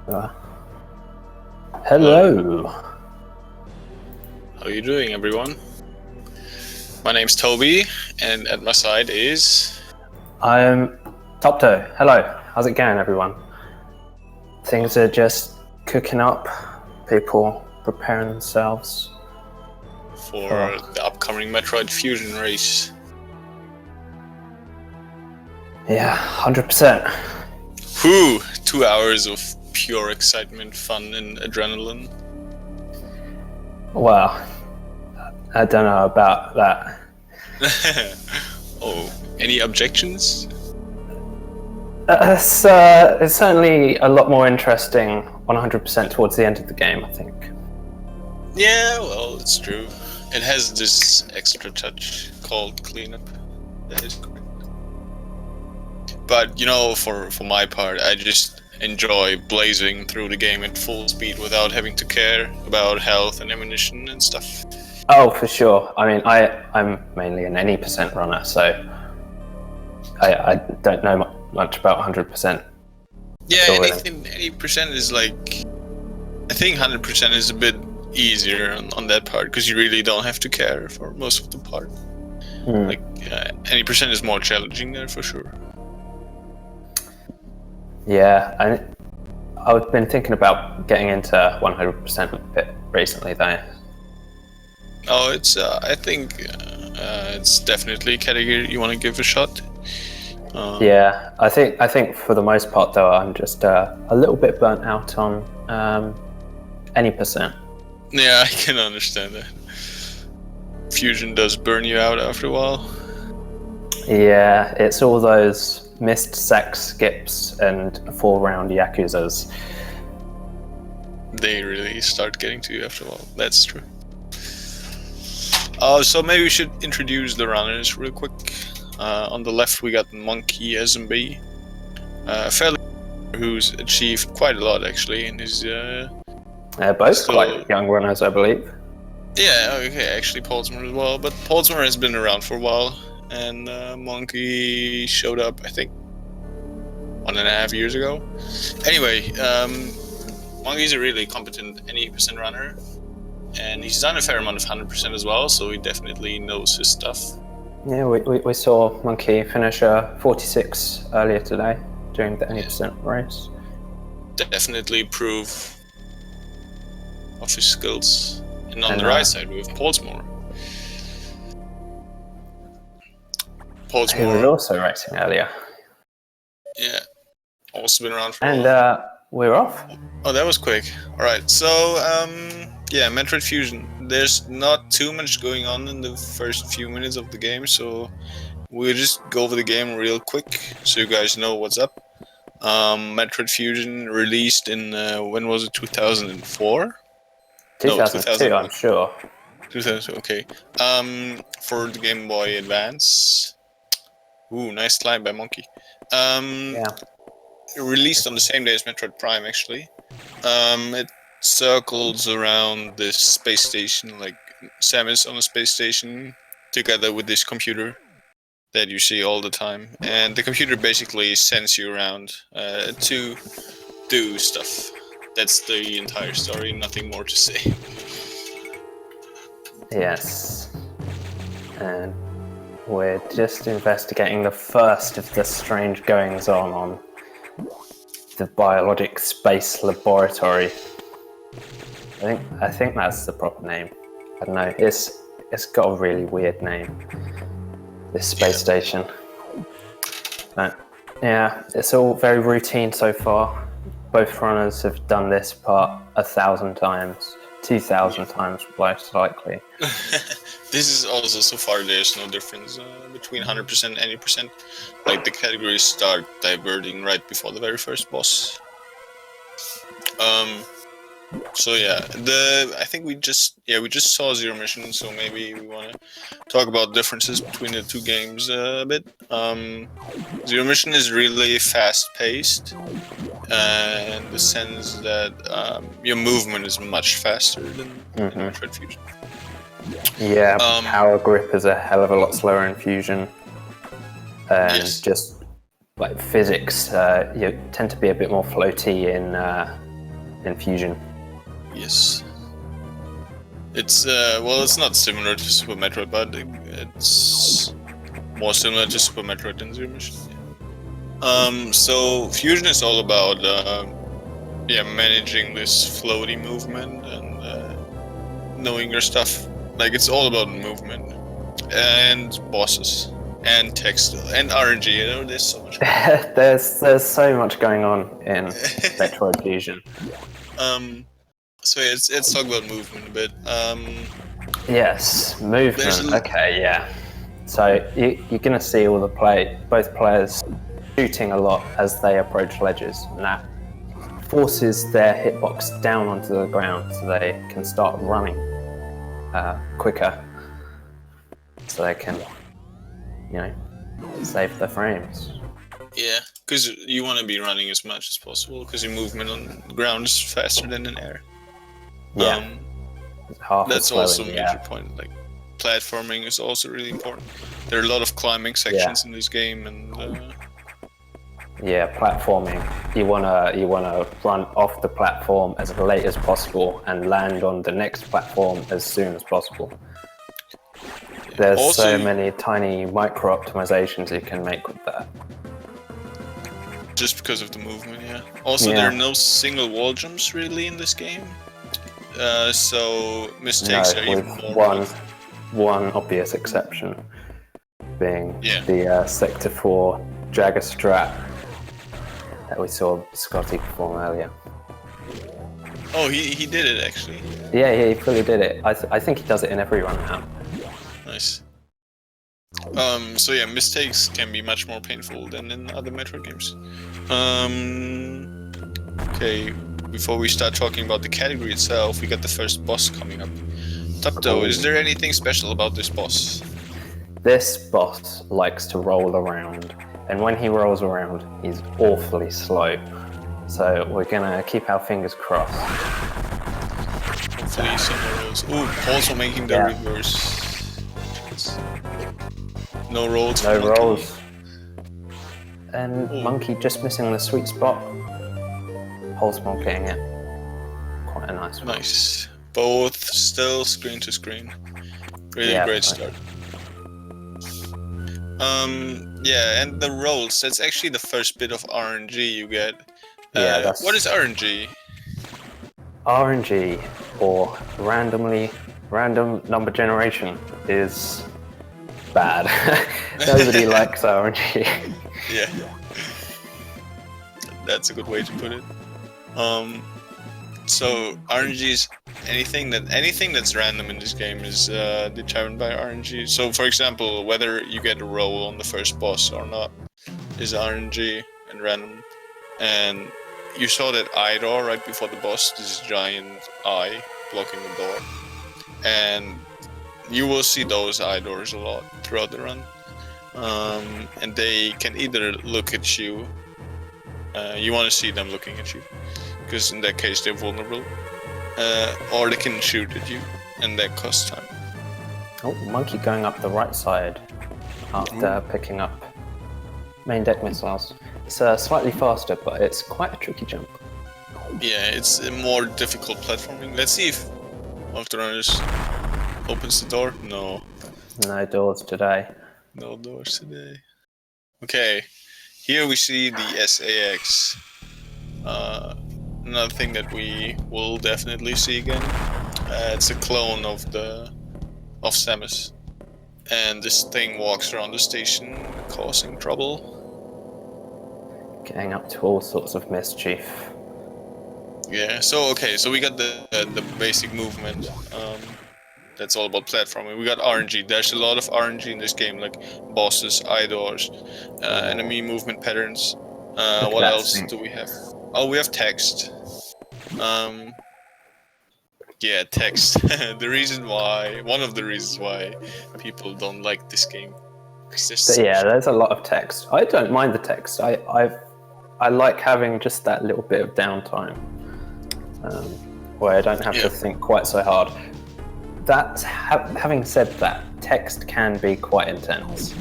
Uh, Hello. hello. How are you doing, everyone? My name's Toby, and at my side is... I'm Topto. Hello. How's it going, everyone? Things are just cooking up. People preparing themselves for the upcoming Metroid Fusion race. Yeah, 100%. Whew! 2 hours of pure excitement, fun, and adrenaline. Well, I don't know about that. Oh, any objections? It's certainly a lot more interesting 100% towards the end of the game, I think. Yeah, well, it's true. It has this extra touch called cleanup. That is correct. But, you know, for my part, I just enjoy blazing through the game at full speed without having to care about health and ammunition and stuff. Oh, for sure. I mean, I'm mainly an any percent runner, so I don't know much about 100%. Yeah, any percent is like... I think 100% is a bit easier on that part, because you really don't have to care for most of the part. Like, any percent is more challenging there, for sure. Yeah, I've been thinking about getting into 100% a bit recently, though. Oh, it's I think it's definitely a category you want to give a shot. Yeah, I think for the most part, though, I'm just a little bit burnt out on any percent. Yeah, I can understand that. Fusion does burn you out after a while. Yeah, it's all those missed sex skips and 4-round Yakuzas. They really start getting to you after a while. That's true. So maybe we should introduce the runners real quick. On the left we got monkeySMB, fairly who's achieved quite a lot actually in his. They're both quite young runners, I believe. Yeah, okay, actually Pollsmor as well, but Pollsmor has been around for a while, and Monkey showed up, I think, 1.5 years ago. Anyway, Monkey's a really competent any percent runner, and he's done a fair amount of 100% as well, so he definitely knows his stuff. Yeah, we saw Monkey finish 46 earlier today during the any percent race. Definitely prove of his skills. And on the right side we have Pollsmor. Who was also racing earlier. Yeah, also been around for a while. And we're off. Oh, that was quick. Alright, so yeah, Metroid Fusion. There's not too much going on in the first few minutes of the game, so we'll just go over the game real quick so you guys know what's up. Metroid Fusion released in when was it? 2004? 2002, no, I'm sure. 2000, okay. For the Game Boy Advance. Ooh, nice slide by Monkey. Yeah. Released on the same day as Metroid Prime, actually. It circles around this space station, like Samus on a space station, together with this computer that you see all the time. And the computer basically sends you around to do stuff. That's the entire story, nothing more to say. Yes. And we're just investigating the first of the strange goings-on the biologic space laboratory. I think that's the proper name. I don't know. It's got a really weird name. This space station. But yeah, it's all very routine so far. Both runners have done this part 1,000 times, 2,000 times most likely. This is also, so far there's no difference between 100% and 80%. Like the categories start diverting right before the very first boss. So yeah, I think we just saw Zero Mission, so maybe we want to talk about differences between the two games a bit. Zero Mission is really fast-paced, in the sense that your movement is much faster than in Metroid Fusion. Yeah, power grip is a hell of a lot slower in Fusion, and just like physics, you tend to be a bit more floaty in in Fusion. Yes. It's well, it's not similar to Super Metroid, but it's more similar to Super Metroid than Zero Mission. So Fusion is all about managing this floaty movement and knowing your stuff. Like, it's all about movement and bosses and text and RNG. You know, there's so much. there's so much going on in Metroid Fusion. So yeah, let's talk about movement a bit. Yes, movement. Okay, yeah. So you're gonna see all both players shooting a lot as they approach ledges, and that forces their hitbox down onto the ground so they can start running quicker, so they can, save their frames. Yeah, because you want to be running as much as possible, because your movement on the ground is faster than in air. Yeah, that's also a major point. Like, platforming is also really important. There are a lot of climbing sections in this game, and platforming. You wanna run off the platform as late as possible and land on the next platform as soon as possible. There's also so many tiny micro optimizations you can make with that. Just because of the movement, yeah. Also, there are no single wall jumps really in this game, so mistakes are even more. One obvious exception being the Sector 4 Jagger Strat that we saw Scotty perform earlier. Oh, he did it actually. Yeah, he fully did it. I think he does it in every run now. Nice. So yeah, mistakes can be much more painful than in other Metroid games. Okay, before we start talking about the category itself, we got the first boss coming up. Tapto, is there anything special about this boss? This boss likes to roll around, and when he rolls around, he's awfully slow. So we're gonna keep our fingers crossed. Hopefully some rolls. Ooh, Pollsmor making the reverse. No rolls. No rolls. And Monkey just missing the sweet spot. Pollsmor getting it. Quite a nice one. Nice. Both still screen to screen. Really great start. And the rolls, that's actually the first bit of RNG you get. What is RNG? RNG, or random number generation, is bad. Nobody likes RNG. Yeah. That's a good way to put it. So RNG is anything that's random in this game is determined by RNG. So for example, whether you get a roll on the first boss or not is RNG and random. And you saw that eye door right before the boss, this giant eye blocking the door. And you will see those eye doors a lot throughout the run. And they can either look at you, you want to see them looking at you, because in that case they're vulnerable, or they can shoot at you, and that costs time. Oh, Monkey going up the right side after picking up main deck missiles. It's slightly faster, but it's quite a tricky jump. Yeah, it's a more difficult platforming. Let's see if one of the runners opens the door. No. No doors today. No doors today. Okay, here we see the SAX. Another thing that we will definitely see again. It's a clone of Samus, and this thing walks around the station causing trouble. Getting up to all sorts of mischief. Yeah. So we got the basic movement. That's all about platforming. We got RNG. There's a lot of RNG in this game, like bosses, eye doors, enemy movement patterns. What else do we have? Oh, we have text. Yeah, text. One of the reasons why people don't like this game. There's a lot of text. I don't mind the text. I like having just that little bit of downtime, where I don't have to think quite so hard. Having said that, text can be quite intense.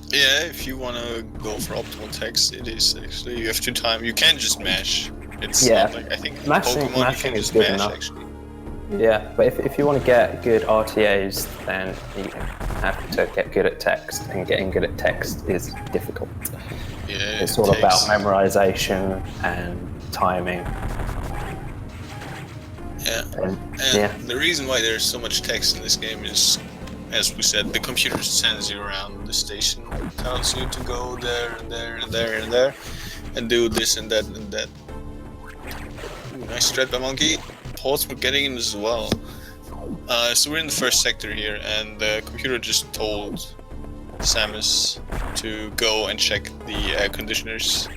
Yeah, if you want to go for optimal text, it is actually. You have to time. You can't just mash. It's Yeah. not like, I think in Mashing- Pokemon you mashing can is just good mash enough. actually. Yeah, but if you want to get good RTAs, then you have to get good at text, and getting good at text is difficult. Yeah, It's it all about takes- memorization and timing. Yeah. And, And yeah, the reason why there's so much text in this game is, as we said, the computer sends you around the station, tells you to go there and there and there and there, and do this and that and that. Ooh, nice strat by Monkey. Pollsmor getting in as well. So we're in the first sector here, and the computer just told Samus to go and check the air conditioners,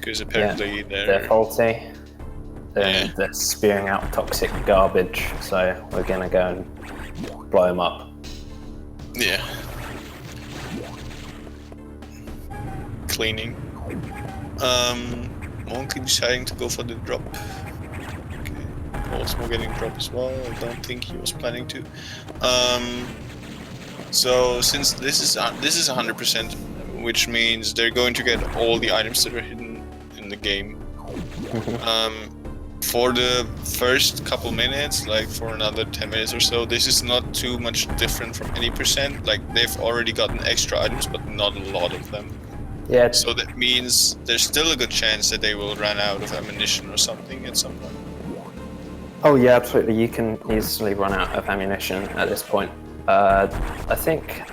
because apparently they're faulty. Yeah. They're spewing out toxic garbage, so we're gonna go and blow them up. Yeah. Cleaning. Monkey deciding to go for the drop. Okay. Pollsmor getting drop as well. I don't think he was planning to. So since this is 100%, which means they're going to get all the items that are hidden in the game. For the first couple minutes, like for another 10 minutes or so, this is not too much different from any percent. Like they've already gotten extra items, but not a lot of them. Yeah, So that means there's still a good chance that they will run out of ammunition or something at some point. oh yeah, absolutely. You can easily run out of ammunition at this point. I think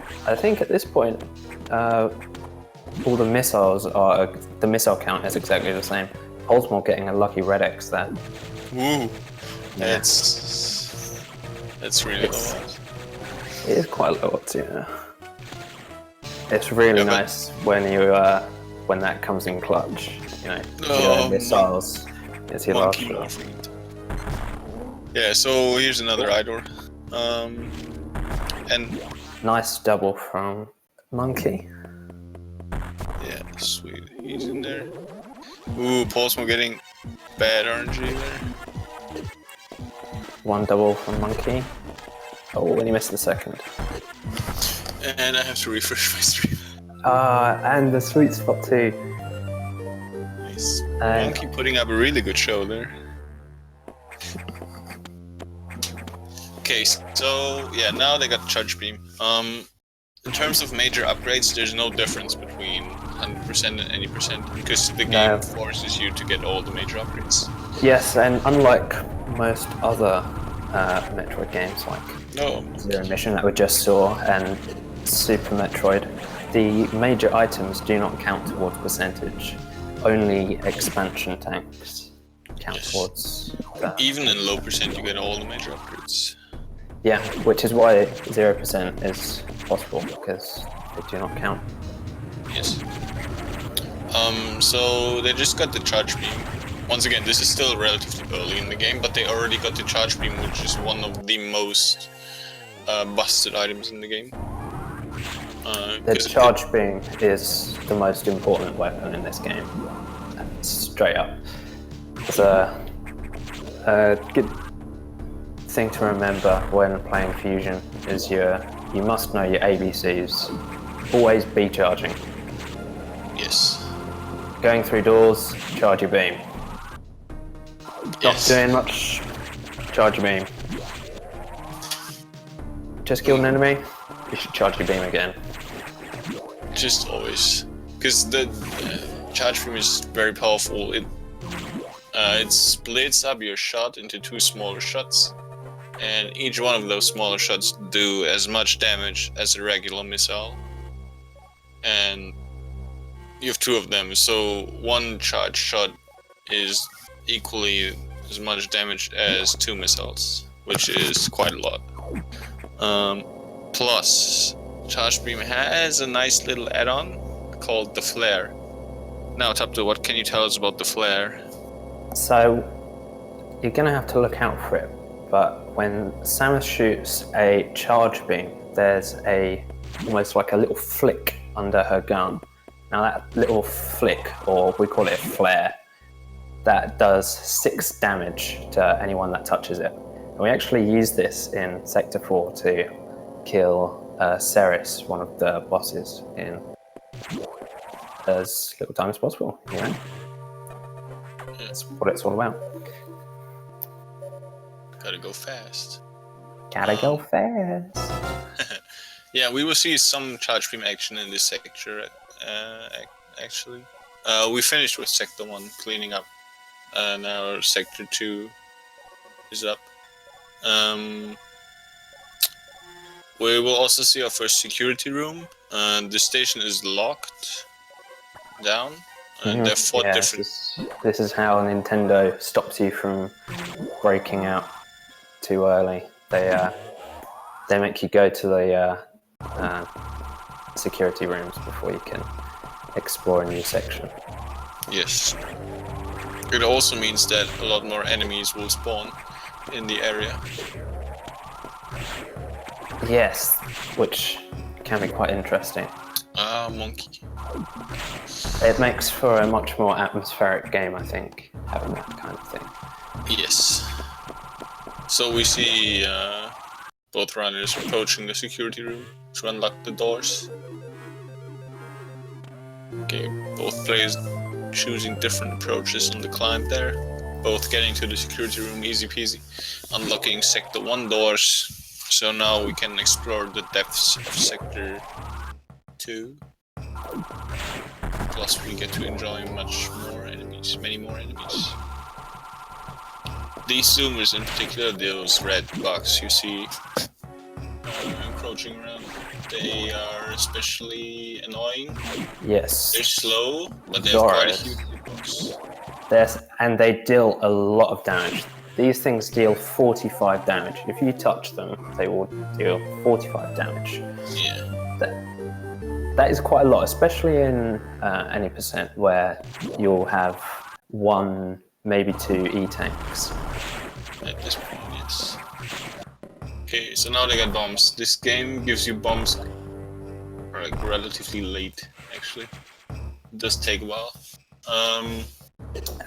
at this point, all the missiles are the missile count is exactly the same. Pollsmor getting a lucky red X there. Woo! Yeah. That's really It's- low. It is quite a lot, yeah. It's really Yeah, but- nice when you when that comes in clutch. You know, Oh, missiles. It's your last Monkey shot. morphine. Yeah, so here's another Idor. And Nice double from Monkey. yeah, sweet. He's in there. Ooh, Pollsmor getting bad RNG there. One double from Monkey. Oh, and he missed the second. And I have to refresh my stream. And the sweet spot too. Nice. And Monkey putting up a really good show there. Okay, so yeah, now they got Charge Beam. In terms of major upgrades, there's no difference between 100% and any percent, because the game No. forces you to get all the major upgrades. yes, and unlike most other Metroid games like No, Zero Mission that we just saw and Super Metroid, the major items do not count towards percentage. Only expansion tanks count Yes. towards that. even in low percent, you get all the major upgrades. Yeah, which is why 0% is possible, because they do not count. Yes. So they just got the Charge Beam. Once again, this is still relatively early in the game, but they already got the Charge Beam, which is one of the most busted items in the game. The 'Cause charge beam is the most important weapon in this game. Straight up. It's a good thing to remember when playing Fusion is you must know your ABCs. Always be charging. Yes. Going through doors, charge your beam. Not Yes. doing much, charge your beam. Just killed an enemy, you should charge your beam again. Just always, because the Charge Beam is very powerful. It splits up your shot into two smaller shots, and each one of those smaller shots do as much damage as a regular missile. And you have two of them, so one charge shot is equally as much damage as two missiles, which is quite a lot. Plus, Charge Beam has a nice little add-on called the Flare. Now, Tapto, what can you tell us about the Flare? So you're gonna have to look out for it, but when Samus shoots a charge beam, there's almost like a little flick under her gun. Now that little flick, or we call it a flare, that does 6 damage to anyone that touches it. And we actually use this in Sector 4 to kill Ceres, one of the bosses, in as little time as possible, you know? That's what it's all about. Gotta go fast. Gotta go fast. Yeah, we will see some charge beam action in this sector, actually. We finished with Sector 1, cleaning up. Now Sector 2 is up. We will also see our first security room. The station is locked down. And there are 4 different... This is how Nintendo stops you from breaking out too early. They make you go to the security rooms before you can explore a new section. Yes. It also means that a lot more enemies will spawn in the area. Yes, which can be quite interesting. Monkey. It makes for a much more atmospheric game, I think, having that kind of thing. Yes. So we see both runners approaching the security room to unlock the doors. Okay, both players choosing different approaches on the climb there. Both getting to the security room easy peasy. Unlocking Sector 1 doors. So now we can explore the depths of Sector 2. Plus we get to enjoy many more enemies. These zoomers in particular, those red bugs you see encroaching around, they are especially annoying. Yes. They're slow, but they have quite a huge hitbox. And they deal a lot of damage. These things deal 45 damage. If you touch them, they will deal 45 damage. Yeah. That is quite a lot, especially in any percent where you'll have 1, maybe 2 E-tanks. At this point, yes. Okay, so now they got bombs. This game gives you bombs like relatively late, actually. It does take a while.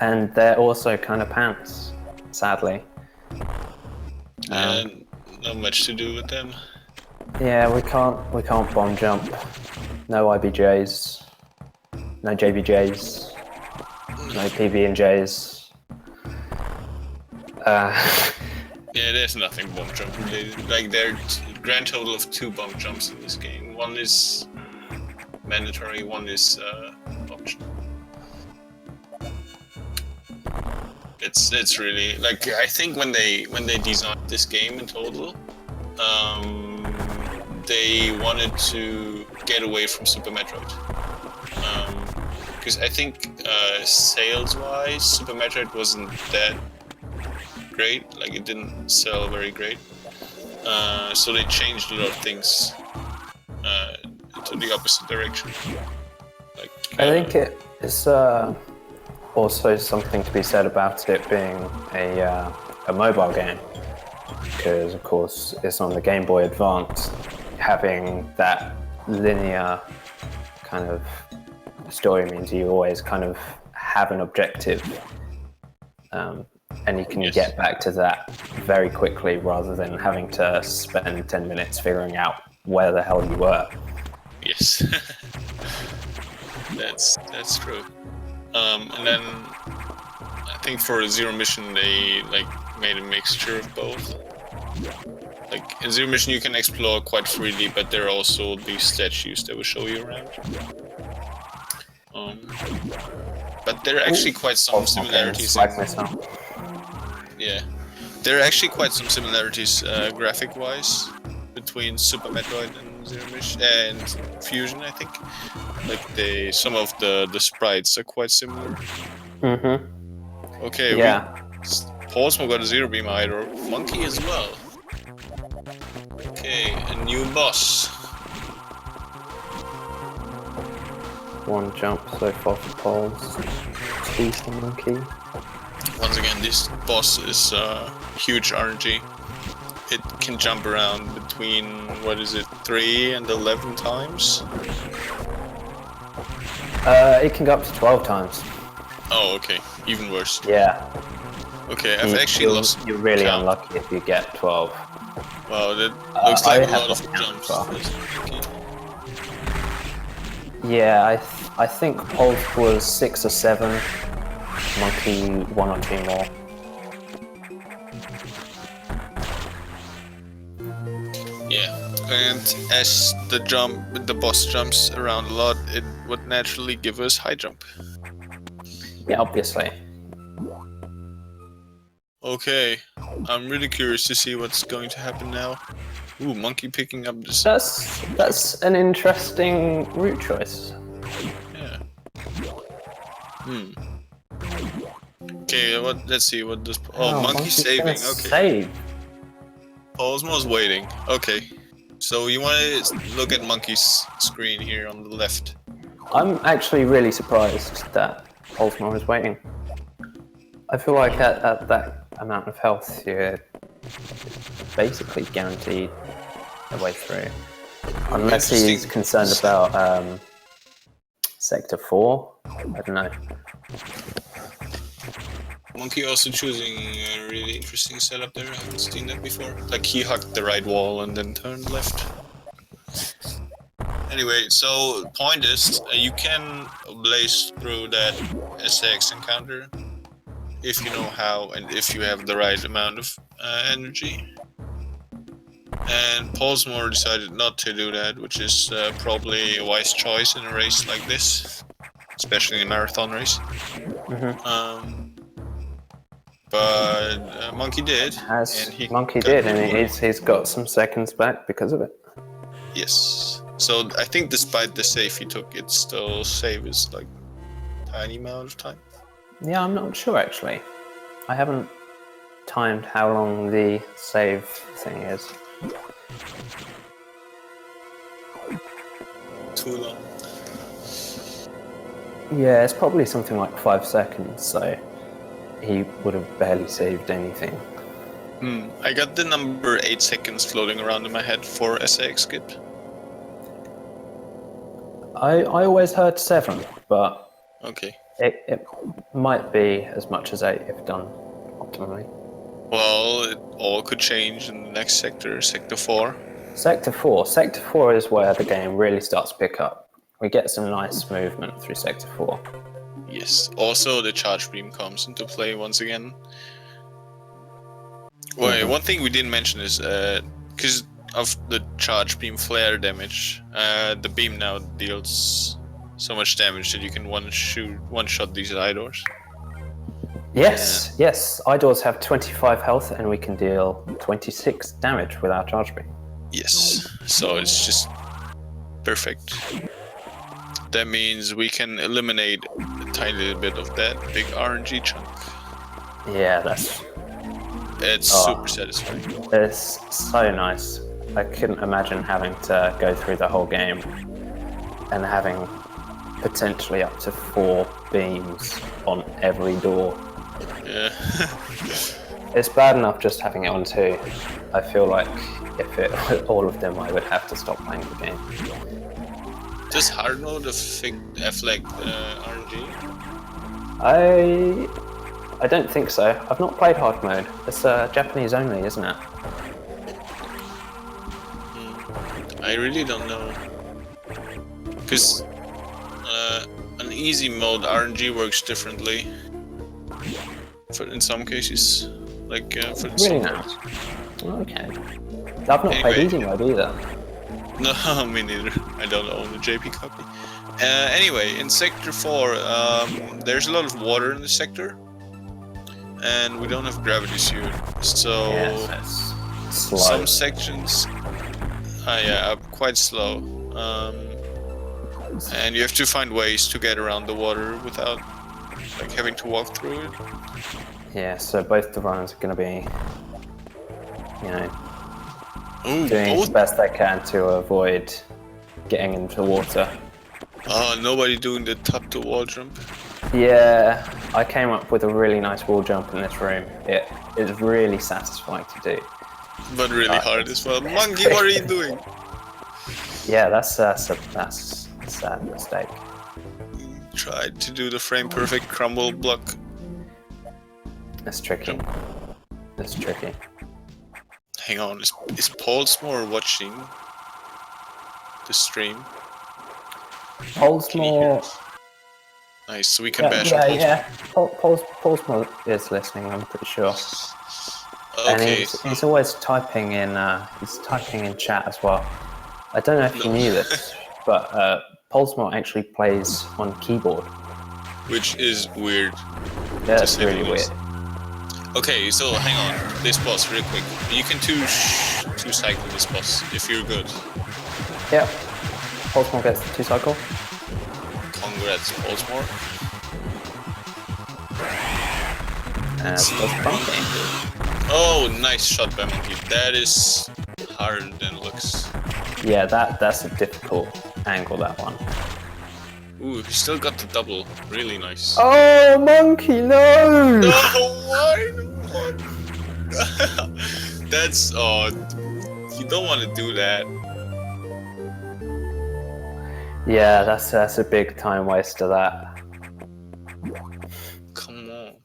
And they're also kind of pants, sadly. And not much to do with them. Yeah, we can't bomb jump. No IBJs, no JBJs, no PB&Js. Yeah, there's nothing bomb jumping. There are grand total of 2 bomb jumps in this game. One is mandatory, one is optional. It's really like, I think when they designed this game in total, they wanted to get away from Super Metroid. Because I think sales-wise, Super Metroid wasn't that great. Like, it didn't sell very great. So they changed a lot of things to the opposite direction. Like, I think it is also something to be said about it being a mobile game, because of course it's on the Game Boy Advance. Having that linear kind of story means you always kind of have an objective, and you can get back to that very quickly rather than having to spend 10 minutes figuring out where the hell you were. Yes, that's true. And then I think for Zero Mission they made a mixture of both. Like in Zero Mission you can explore quite freely, but there are also these statues that will show you around. But there are actually quite some similarities. Yeah, there are actually quite some similarities graphic-wise between Super Metroid and Zero Mission and Fusion, I think. Like some of the sprites are quite similar. Mm-hmm. Okay, yeah. Pollsmor got a Zero Beam Idol, Monkey as well. Okay, a new boss. One jump so far for Poles, 2 for Monkey. Once again, this boss is huge RNG. It can jump around between, 3 and 11 times? It can go up to 12 times. Oh, okay. Even worse. Yeah. Okay, I've actually lost You're really count. unlucky if you get 12. Wow, that looks like a lot of jumps. Yeah, I think Pulse was 6 or 7. monkey one or two more. Yeah, and as the boss jumps around a lot, it would naturally give us high jump. Yeah, obviously. Okay, I'm really curious to see what's going to happen now. Ooh, monkey picking up this. That's an interesting route choice. Yeah. Okay, let's see what this. Oh, monkey monkey's saving. gonna Okay. Save. Pollsmor's waiting. Okay. So you want to look at monkey's screen here on the left. I'm actually really surprised that Pollsmor is waiting. I feel like at that amount of health, you're basically guaranteed a way through. Unless he's concerned about Sector 4. I don't know. Monkey also choosing a really interesting setup there. I haven't seen that before. Like he hugged the right wall and then turned left. Anyway, so point is, you can blaze through that SX encounter if you know how and if you have the right amount of energy. And Pollsmor decided not to do that, which is probably a wise choice in a race like this, especially in a marathon race. But Monkey did. Monkey did, and he's got some seconds back because of it. Yes. So I think despite the save he took, it still saves like tiny amount of time. Yeah, I'm not sure actually. I haven't timed how long the save thing is. Too long. Yeah, it's probably something like 5 seconds, so he would have barely saved anything. I got the number 8 seconds floating around in my head for SAX skip. I always heard 7, but okay. It might be as much as 8 if done optimally. Well, it all could change in the next sector, Sector 4. Sector 4. Sector 4 is where the game really starts to pick up. We get some nice movement through Sector 4. Yes. Also, the charge beam comes into play once again. Wait, one thing we didn't mention is, because of the charge beam flare damage, the beam now deals so much damage that you can one-shot these Idors. Yes, yes. Idors have 25 health and we can deal 26 damage with our charge beam. Yes, so it's just perfect. That means we can eliminate a tiny little bit of that big RNG chunk. Yeah, it's super satisfying. It's so nice. I couldn't imagine having to go through the whole game and having potentially up to 4 beams on every door. Yeah. It's bad enough just having it on 2. I feel like if it was all of them, I would have to stop playing the game. Does hard mode affect RNG? I don't think so. I've not played hard mode. It's Japanese only, isn't it? I really don't know. Because on easy mode, RNG works differently. In some cases, like for really nice. Okay. I've not played easy mode either. No, me neither. I don't own the JP copy. Anyway, in Sector 4, there's a lot of water in the sector, and we don't have gravity suit, so some sections, are quite slow, and you have to find ways to get around the water without like having to walk through it. Yeah, so both the runners are going to be, doing the best they can to avoid getting into water. Oh, nobody doing the top to wall jump. Yeah, I came up with a really nice wall jump in this room. It is really satisfying to do. But really hard as well. Monkey, what are you doing? Yeah, that's a sad mistake. Tried to do the frame perfect crumble block. That's tricky. That's tricky. Hang on, is Pollsmor watching the stream? Pollsmor Nice, so we can bash yeah, on Pollsmor. yeah. Pollsmor is listening, I'm pretty sure. And Okay. he's always typing in. He's typing in chat as well. I don't know if you knew this, but Pollsmor actually plays on keyboard. Which is weird. Yeah, that's really weird. Okay, so hang on. This boss, real quick. You can two cycle this boss if you're good. Yeah. Pollsmor gets the 2-cycle. Congrats, Pollsmor. And that's Monkey. Oh, nice shot by Monkey. That is harder than it looks. Yeah, that's a difficult angle, that one. Ooh, he still got the double. Really nice. Oh, Monkey, no! No, why? That's, you don't want to do that. Yeah, that's a big time waster, that. Come on.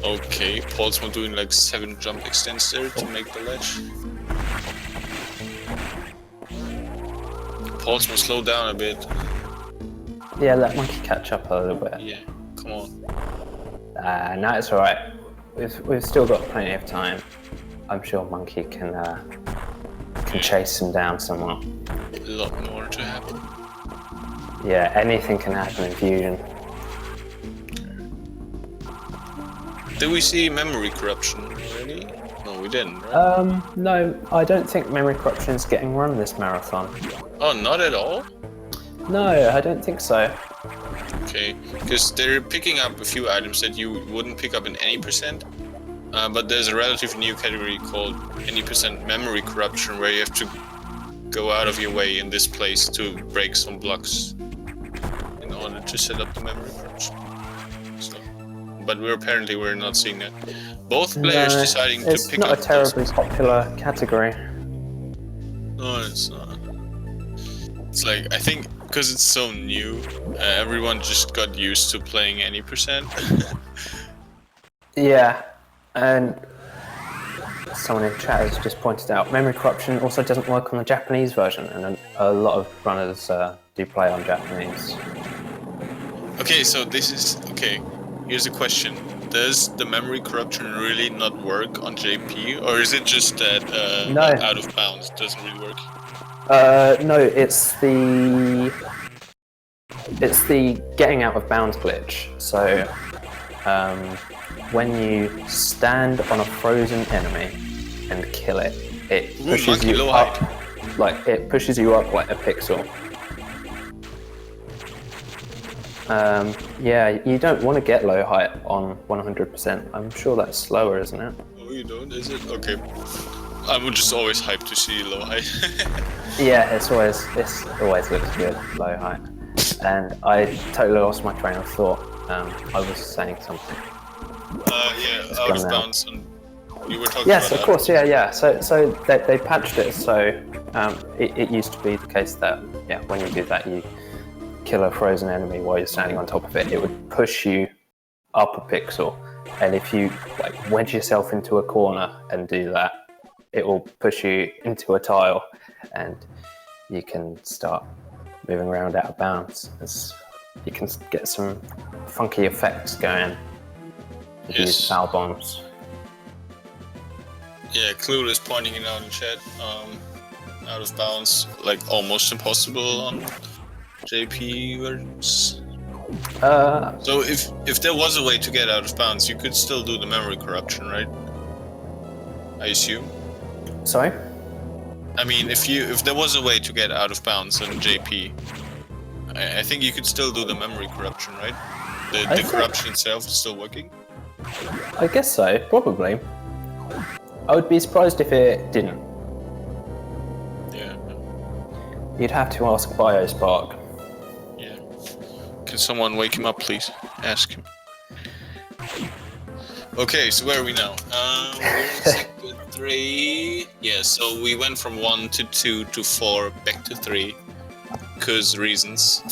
Okay, Pollsmor doing like 7 jump extends there to make the ledge. Pollsmor slow down a bit. Yeah, let Monkey catch up a little bit. Yeah, come on. No, it's alright. We've still got plenty of time. I'm sure Monkey can chase him down somewhere. A lot more to happen. Yeah, anything can happen in Fusion. Did we see memory corruption already? No, we didn't, right? No, I don't think memory corruption is getting run this marathon. Oh, not at all? No, I don't think so. Okay, because they're picking up a few items that you wouldn't pick up in any percent. But there's a relatively new category called any percent memory corruption, where you have to go out of your way in this place to break some blocks in order to set up the memory corruption. So, but we're not seeing that. Both players deciding to pick up. It's not a terribly popular category. No, it's not. It's like, I think because it's so new, everyone just got used to playing any percent. Yeah, and someone in chat has just pointed out memory corruption also doesn't work on the Japanese version, and a lot of runners do play on Japanese. Okay, so this is okay. Here's a question: does the memory corruption really not work on JP, or is it just that No. out of bounds doesn't really work? No, it's the getting out of bounds glitch. So when you stand on a frozen enemy and kill it, it pushes you up. Like it pushes you up like a pixel. Yeah, you don't want to get low height on 100%. I'm sure that's slower, isn't it? Oh, you don't? Is it? Okay. I'm just always hyped to see low height. Yeah, it always looks good, low height. And I totally lost my train of thought. I was saying something. Yeah, out of bounds. And you were talking yes, about of course, yeah. So they patched it. So it used to be the case that when you do that, you kill a frozen enemy while you're standing on top of it. It would push you up a pixel, and if you like wedge yourself into a corner and do that, it will push you into a tile, and you can start moving around out of bounds. You can get some funky effects going if you use foul bombs. Yeah, Clueless pointing it out in chat. Out of bounds, like almost impossible on JP versions. So if there was a way to get out of bounds, you could still do the memory corruption, right? I assume. Sorry? I mean, if there was a way to get out of bounds on JP, I think you could still do the memory corruption, right? The corruption itself is still working? I guess so, probably. I would be surprised if it didn't. Yeah. You'd have to ask BioSpark. Yeah. Can someone wake him up, please? Ask him. Okay, so where are we now? We're in sector 3. Yeah, so we went from 1 to 2 to 4, back to 3. Because reasons.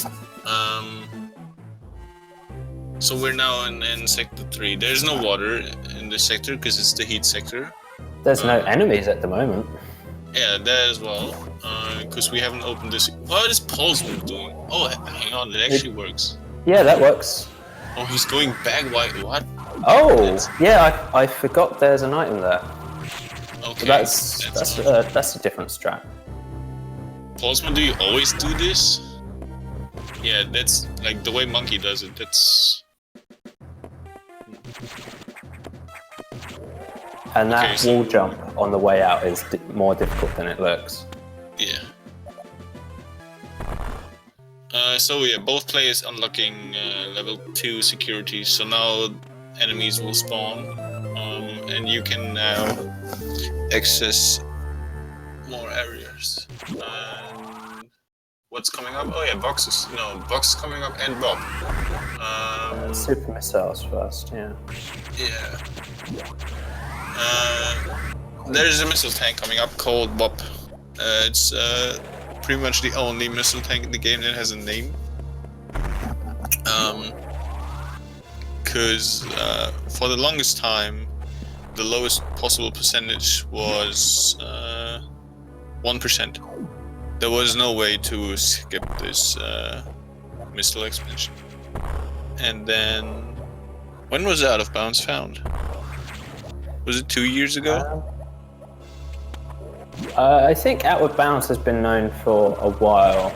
So we're now in sector 3. There's no water in this sector because it's the heat sector. There's no enemies at the moment. Yeah, that as well. Because we haven't opened this. What is Pollsmor doing? Oh, hang on, it actually works. Yeah, that works. Oh, he's going back. Why? What? Oh, yeah, I forgot there's an item there. Okay. That's a different strat. Pollsmor, do you always do this? Yeah, that's like the way Monkey does it. That's. And that Okay, so- wall jump on the way out is more difficult than it looks. Yeah. So yeah, both players unlocking level 2 security. So now enemies will spawn, and you can now access more areas. And what's coming up? Oh yeah, boxes. No, boxes coming up and Bob. Super missiles first, yeah. Yeah. There's a missile tank coming up called Bob. It's pretty much the only missile tank in the game that has a name. Because for the longest time, the lowest possible percentage was 1%. There was no way to skip this missile expansion. And then, when was Out of Bounds found? Was it 2 years ago? I think Outward Bounds has been known for a while,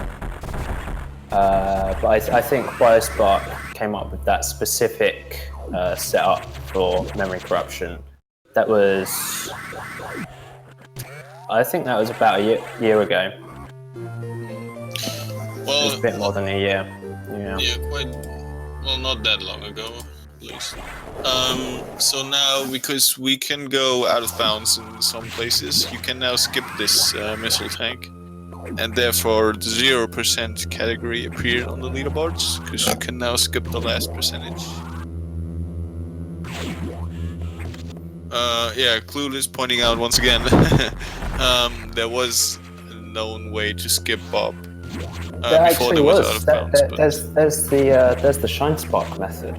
but I think BioSpark came up with that specific setup for memory corruption. That was, I think that was about a year ago. Well, It was a bit more than a year. Yeah. Yeah, quite. Well, not that long ago, at least. So now, because we can go out of bounds in some places, you can now skip this missile tank. And therefore, the 0% category appeared on the leaderboards, because you can now skip the last percentage. Yeah, Clueless pointing out once again, there was a known way to skip Bob. There before actually there was was. out of bounds, but... There's the Shine Spark method.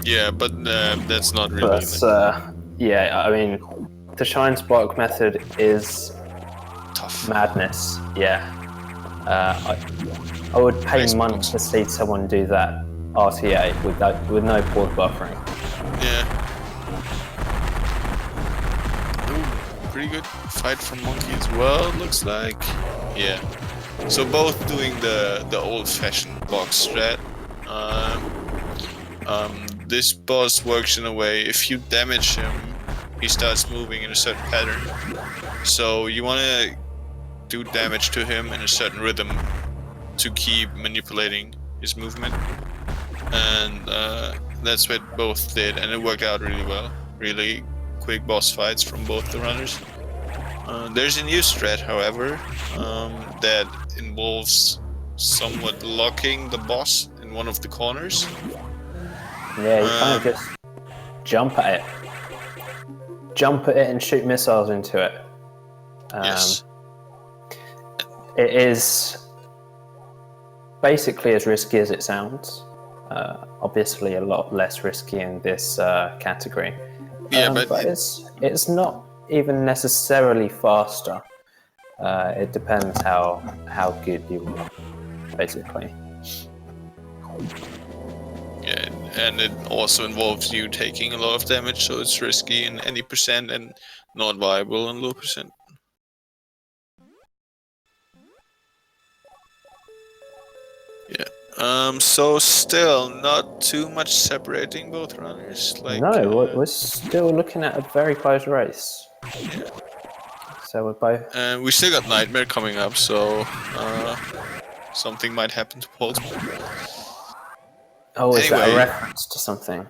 Yeah, but that's not really. But yeah, I mean, the Shine Spark method is tough. Madness. Yeah, I would pay Nice money box. to see someone do that RTA with no port buffering. Yeah. Ooh, pretty good fight from Monkey as well. Looks like. Yeah. So both doing the old-fashioned box strat. This boss works in a way, if you damage him, he starts moving in a certain pattern. So you want to do damage to him in a certain rhythm to keep manipulating his movement. And that's what both did, and it worked out really well. Really quick boss fights from both the runners. There's a new strat, however, that involves somewhat locking the boss in one of the corners. Yeah, you kind of just jump at it and shoot missiles into it. Yes. It is basically as risky as it sounds. Obviously, a lot less risky in this category. Yeah, but it's not even necessarily faster. It depends how good you are, basically. Yeah, and it also involves you taking a lot of damage, so it's risky in any percent and not viable in low percent. Yeah. So still not too much separating both runners. Like No, we're still looking at a very close race. yeah. So we're both. And we still got Nightmare coming up, so something might happen to Pollsmor. Oh, is that a Anyway. reference to something?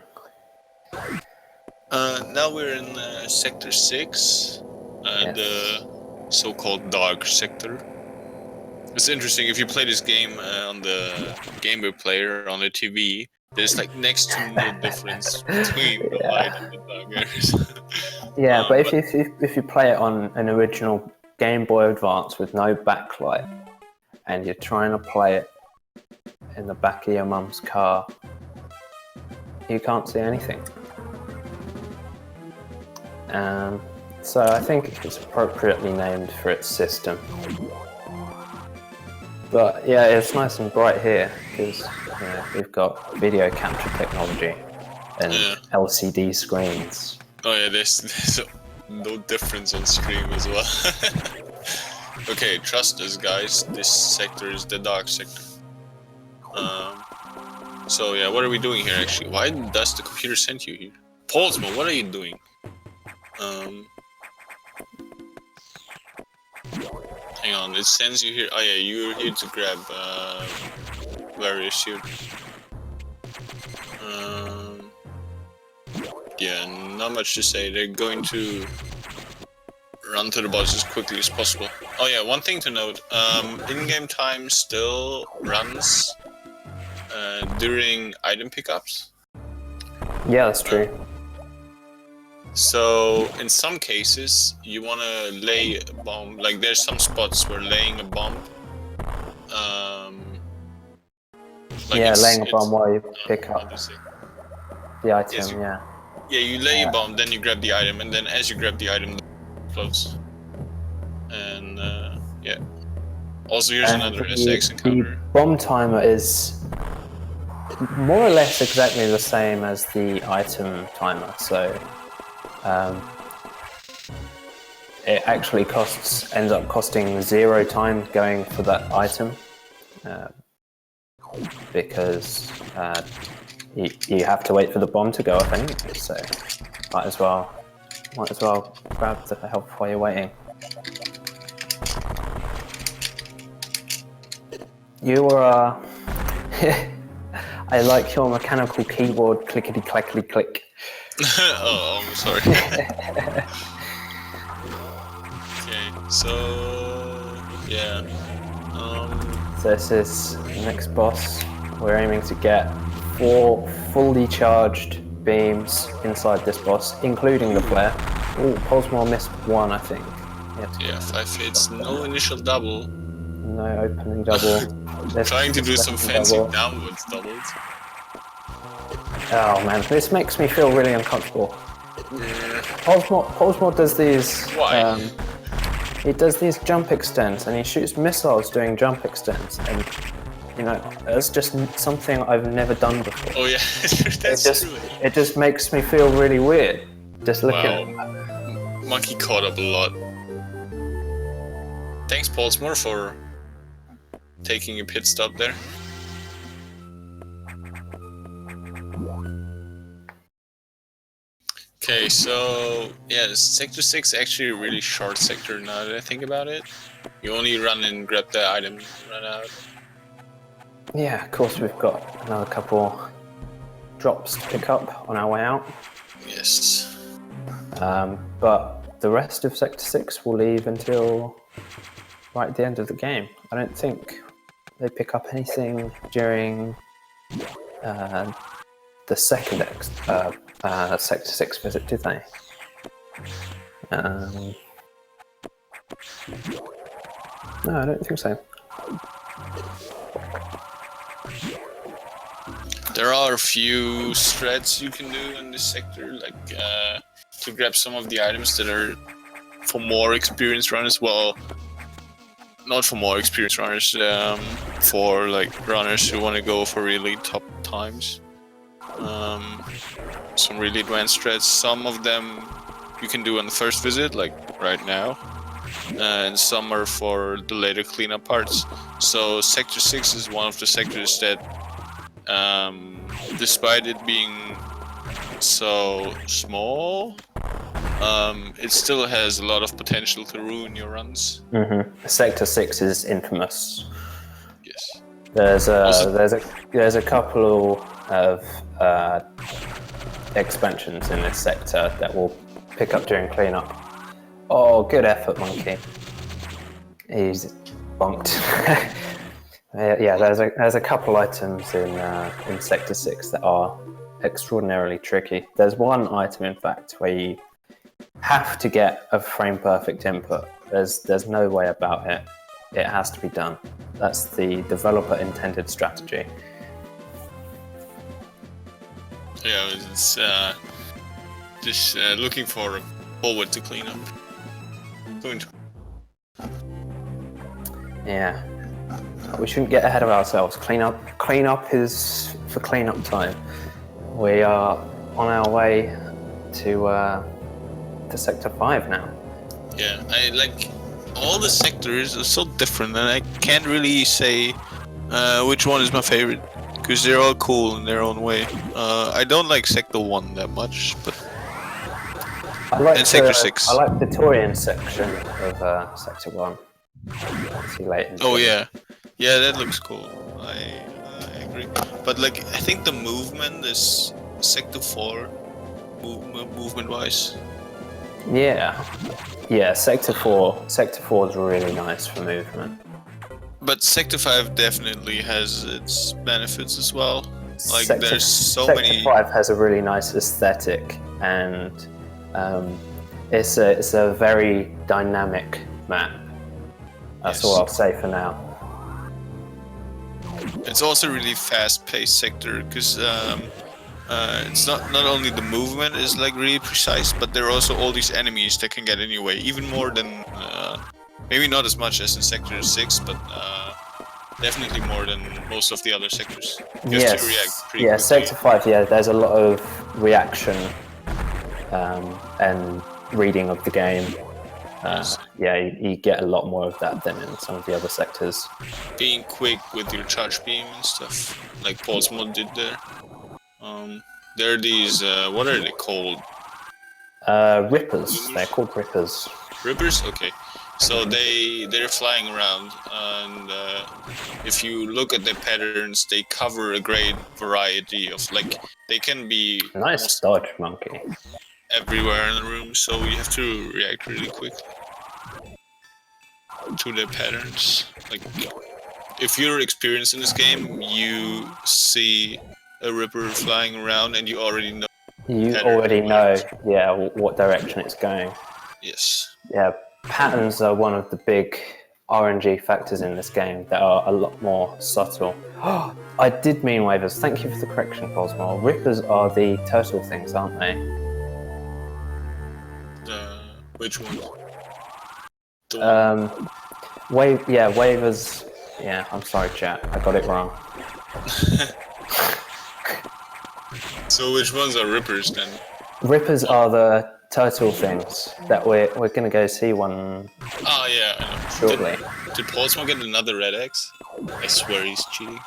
Now we're in Sector 6, the so-called Dark Sector. It's interesting, if you play this game on the Game Boy player on the TV, there's like next to no difference between the light and the dark areas. Yeah, but if you play it on an original Game Boy Advance with no backlight, and you're trying to play it in the back of your mum's car, you can't see anything. So I think it's appropriately named for its system. But yeah, it's nice and bright here because we've got video capture technology and LCD screens. Oh yeah, there's no difference on screen as well. Okay, trust us guys, this sector is the dark sector. So yeah, what are we doing here actually? Why does the computer send you here? Pollsmor, what are you doing? Hang on, it sends you here. Oh yeah, you're here to grab various shit. Yeah, not much to say. They're going to run to the boss as quickly as possible. Oh yeah, one thing to note, in-game time still runs during item pickups. Yeah, that's true. So in some cases you want to lay a bomb, like there's some spots where laying a bomb like laying a bomb while you pick up the item. Yes, you lay a bomb, then you grab the item, and then as you grab the item, close. And yeah. Also, here's another SX encounter. The bomb timer is more or less exactly the same as the item timer, so it actually ends up costing 0 time going for that item, because you have to wait for the bomb to go off anyway, so might as well grab the help while you're waiting. You are I like your mechanical keyboard clickety clackety click. Oh, I'm sorry. Okay, so yeah. So this is the next boss. We're aiming to get 4 fully charged beams inside this boss, including the flare. Oh, Pollsmor missed 1, I think. Yeah, 5 hits, no initial double. No opening double. Trying to do some fancy downwards doubles. Oh man, this makes me feel really uncomfortable. Yeah. Pollsmor does these. Why? He does these jump extends, and he shoots missiles doing jump extends, and that's just something I've never done before. Oh yeah, it just makes me feel really weird. Just looking at that. Monkey caught up a lot. Thanks, Pollsmor, for taking a pit stop there. Okay, so yeah, Sector 6 is actually a really short sector now that I think about it. You only run in, grab the item, run out. Yeah, of course we've got another couple drops to pick up on our way out. Yes. But the rest of Sector 6 will leave until right at the end of the game. I don't think they pick up anything during the second Sector 6 visit, did they? No, I don't think so. There are a few strats you can do in this sector, like to grab some of the items that are for more experienced runners. Well, not for more experienced runners, for like runners who want to go for really top times. Some really advanced strats. Some of them you can do on the first visit, like right now, and some are for the later cleanup parts. So Sector 6 is one of the sectors that, despite it being so small, it still has a lot of potential to ruin your runs. Sector 6 is infamous. Yes. There's a couple of expansions in this sector that will pick up during cleanup. Oh, good effort, Monkey. He's bonked. Yeah, there's a couple items in Sector 6 that are extraordinarily tricky. There's one item, in fact, where you have to get a frame perfect input. There's no way about it. It has to be done. That's the developer intended strategy. Yeah, it's just looking forward to clean up. Yeah. we shouldn't get ahead of ourselves. Cleanup is for cleanup time. We are on our way to Sector 5 now. Yeah, I like all the sectors are so different, and I can't really say which one is my favorite because they're all cool in their own way. I don't like Sector 1 that much, but and Sector 6. I like the Victorian section of Sector 1. See you later. Oh yeah, yeah, that looks cool. I agree. But like, I think the movement is Sector 4, movement-wise. Yeah, Sector 4 is really nice for movement. But Sector 5 definitely has its benefits as well. Like, there's so Sector many. 5 has a really nice aesthetic, and it's a very dynamic map. That's all I'll say for now. It's also a really fast-paced sector because it's not only the movement is like really precise, but there are also all these enemies that can get in your way, even more than maybe not as much as in Sector 6, but definitely more than most of the other sectors. You have to react pretty quickly. Sector 5. Yeah, there's a lot of reaction and reading of the game. You get a lot more of that than in some of the other sectors. Being quick with your charge beam and stuff, like Pollsmor did there. There are these, what are they called? Rippers. They're called Rippers. Rippers? Okay. So they're flying around, and if you look at their patterns, they cover a great variety of, like, they can be nice dodge, monkey. Everywhere in the room, so you have to react really quickly to their patterns. Like, if you're experienced in this game, you see a Ripper flying around and you already know. What direction it's going. Yes. Yeah, patterns are one of the big RNG factors in this game that are a lot more subtle. I did mean waivers. Thank you for the correction, Pollsmor. Rippers are the turtle things, aren't they? Which one? Waivers. Yeah, I'm sorry, chat. I got it wrong. So which ones are Rippers then? Rippers are the turtle things that we're gonna go see one. Oh yeah, I know. Shortly. Did Pollsmor get another red X? I swear he's cheating.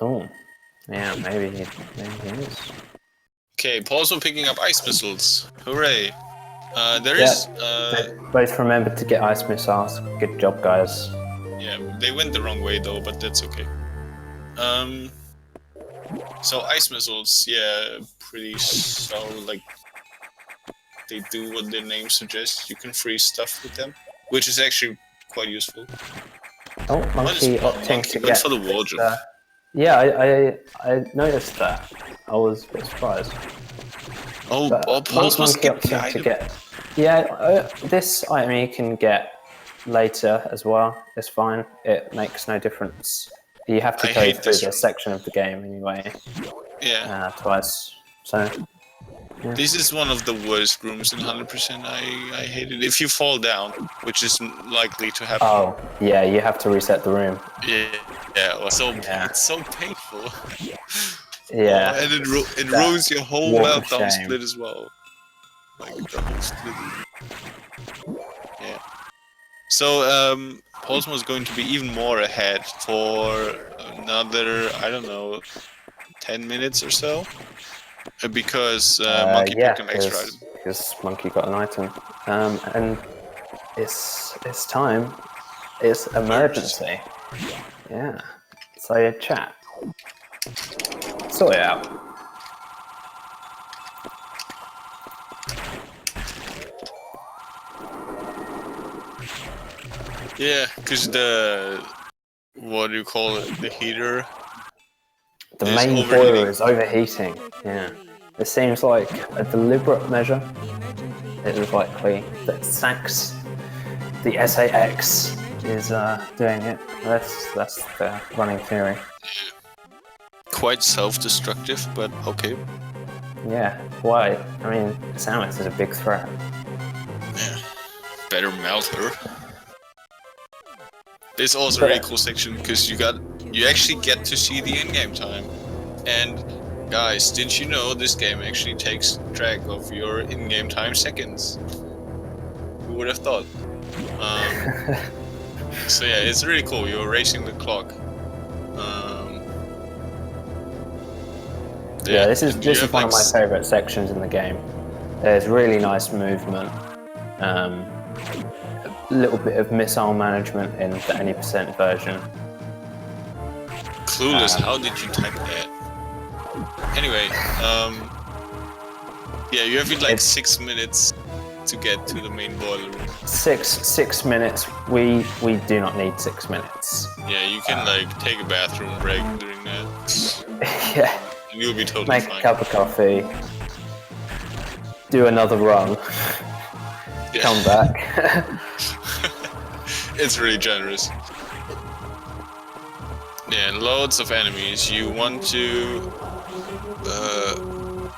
Oh, yeah, maybe he is. Okay, Pollsmor picking up ice missiles. Hooray! Both remembered to get ice missiles. Good job, guys. Yeah, they went the wrong way though, but that's okay. So ice missiles, yeah, pretty solid. Like, they do what their name suggests. You can freeze stuff with them, which is actually quite useful. Oh, monkey opting to went get for the wall jump. I noticed that. I was a bit surprised. Pollsmor skipped the item. This item you can get later as well. It's fine. It makes no difference. You have to go through this section of the game anyway. Yeah. Twice. So. Yeah. This is one of the worst rooms in 100%. I hate it. If you fall down, which is likely to happen. Oh, yeah, you have to reset the room. It's so painful. Yeah. And it ruins your whole meltdown split as well. Like, the whole split. Yeah. So, Pollsmor is going to be even more ahead for another, I don't know, 10 minutes or so. Because Monkey picked an extra item. Because Monkey got an item. And it's time. It's emergency. Yeah. So chat. Sort it out. Yeah, because what do you call it? The heater. The main boiler is overheating. Yeah. It seems like a deliberate measure. It is likely that Sax, the SAX, is doing it. That's the running theory. Quite self-destructive, but okay. Yeah, why? I mean, Samus is a big threat. Yeah. Better melt her. It's also a really cool section because you actually get to see the in-game time. And guys, didn't you know this game actually takes track of your in-game time seconds? Who would have thought? So yeah, it's really cool. You're racing the clock. Yeah, this is one of my favourite sections in the game. There's really nice movement. A little bit of missile management in the any percent version. Clueless, how did you type that? Anyway, yeah, you have like 6 minutes to get to the main boiler room. 6 minutes. We do not need 6 minutes. Yeah, you can like take a bathroom break during that. Yeah. And you'll be totally Make fine. a cup of coffee. Do another run. Yeah. Come back. It's really generous. Yeah, and loads of enemies. You want to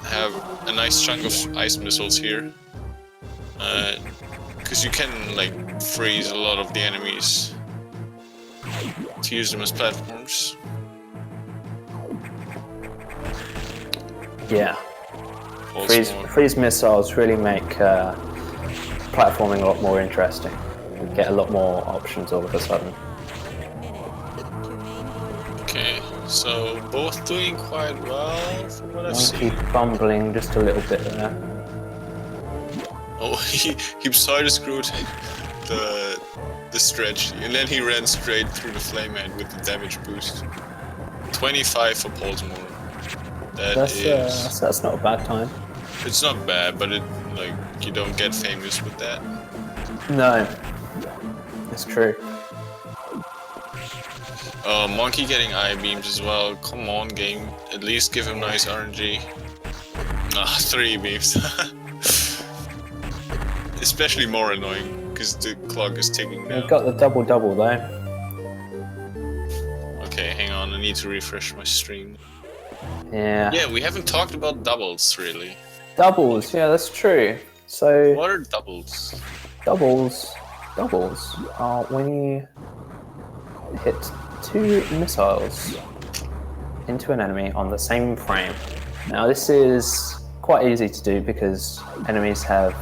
have a nice chunk of ice missiles here, because you can like freeze a lot of the enemies to use them as platforms. Yeah. Pollsmor. Freeze missiles really make platforming a lot more interesting. You get a lot more options all of a sudden. Okay, so both doing quite well from what I've Monkey seen. fumbling just a little bit there. Oh, he side screwed the stretch, and then he ran straight through the flame head with the damage boost. 25 for Pollsmor. That's not a bad time. It's not bad, but you don't get famous with that. No, it's true. Monkey getting eye beams as well. Come on, game. At least give him nice RNG. Ah, 3 beams. Especially more annoying because the clock is ticking down. We've got the double though. Okay, hang on. I need to refresh my stream. Yeah. Yeah, we haven't talked about doubles really. Doubles, yeah, that's true. So What are doubles? doubles are when you hit 2 missiles into an enemy on the same frame. Now this is quite easy to do because enemies have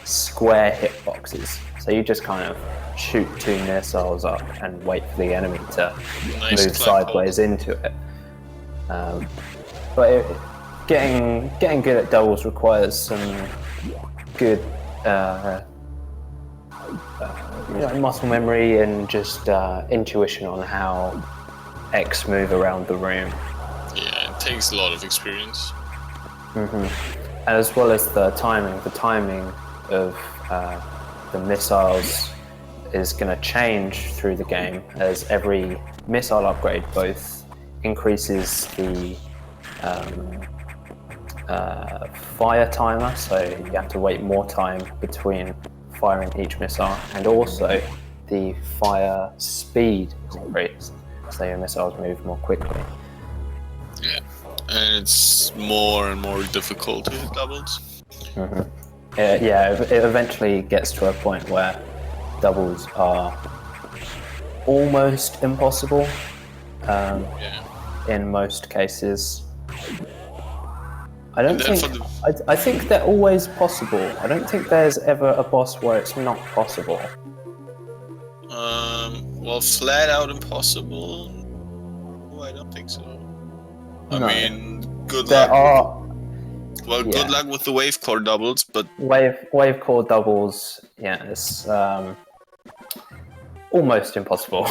square hitboxes. So you just kind of shoot 2 missiles up and wait for the enemy to move sideways into it. But getting good at doubles requires some good muscle memory and just intuition on how X move around the room. Yeah, it takes a lot of experience. As well as the timing. The timing of the missiles is going to change through the game as every missile upgrade both increases the fire timer, so you have to wait more time between firing each missile, and also the fire speed is increased, so your missiles move more quickly. Yeah, and it's more and more difficult to hit doubles. Yeah, it eventually gets to a point where doubles are almost impossible in most cases. I don't think. I think they're always possible. I don't think there's ever a boss where it's not possible. Well, flat out impossible. No, I don't think so. I mean, good luck. Good luck with the wave core doubles, but wave core doubles, yeah, it's almost impossible.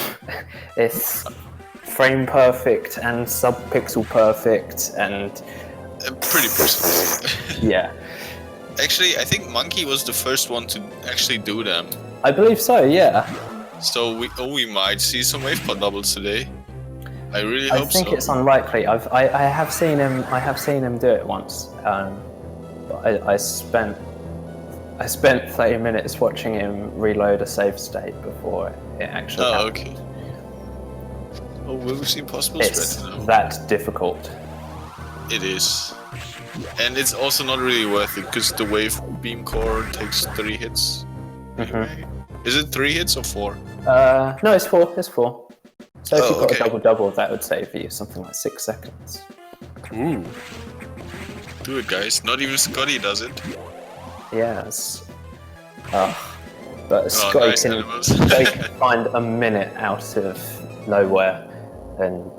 It's frame perfect and sub-pixel perfect and pretty precise. Yeah. Actually, I think Monkey was the first one to actually do them. I believe so, yeah. So we might see some wave core doubles today. I really hope so. I think it's unlikely. I have seen him do it once. But I spent 30 minutes watching him reload a save state before it actually happened. Okay. Oh, will we see possible It's spreads now? that difficult. It is. And it's also not really worth it because the wave beam core takes 3 hits. Anyway. Is it 3 hits or 4? No, it's 4. It's 4. So if Oh, you've got okay. a double-double, that would save you something like 6 seconds. Ooh. Do it, guys. Not even Scotty does it. Yes. But Oh, Scotty nice can, animals. Scotty can find a minute out of nowhere and,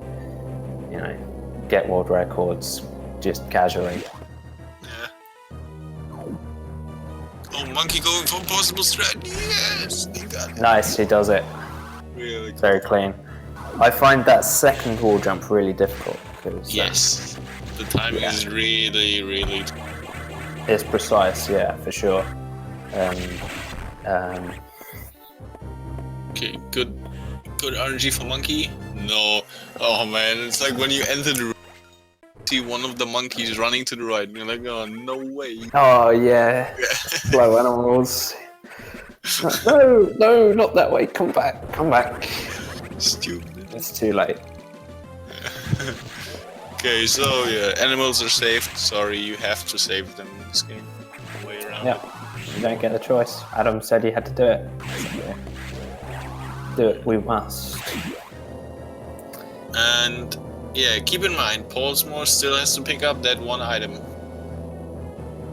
you know, get world records just casually. Yeah. Oh, monkey going for possible strat. Yes, he got it. Nice, he does it. Really cool. Very clean. I find that second wall jump really difficult because Yes. The timing is really. it's precise, yeah, for sure. Okay, good RNG for monkey. No. Oh man, it's like when you enter the room, see one of the monkeys running to the right, and you're like, oh no way. Oh yeah, slow animals. No, not that way. Come back. Stupid. It's too late. Okay, so yeah, animals are saved. Sorry, you have to save them in this game. No way around. Yeah, you don't get a choice. Adam said he had to do it. Do it, we must. And yeah, keep in mind, Pollsmor still has to pick up that one item.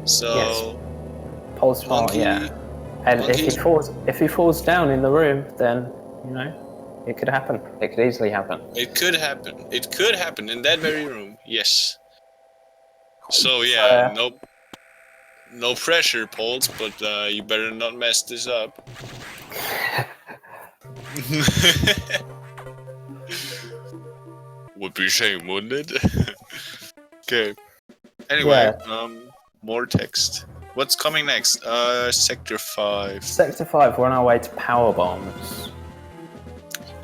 So Pollsmor, monkey, yeah. And monkey. if he falls down in the room, then you know it could happen. It could easily happen. It could happen. It could happen in that very room. Yes. So yeah, no pressure, Pauls, but you better not mess this up. Would be a shame, wouldn't it? Okay. Anyway, more text. What's coming next? Sector 5. Sector 5, we're on our way to power bombs.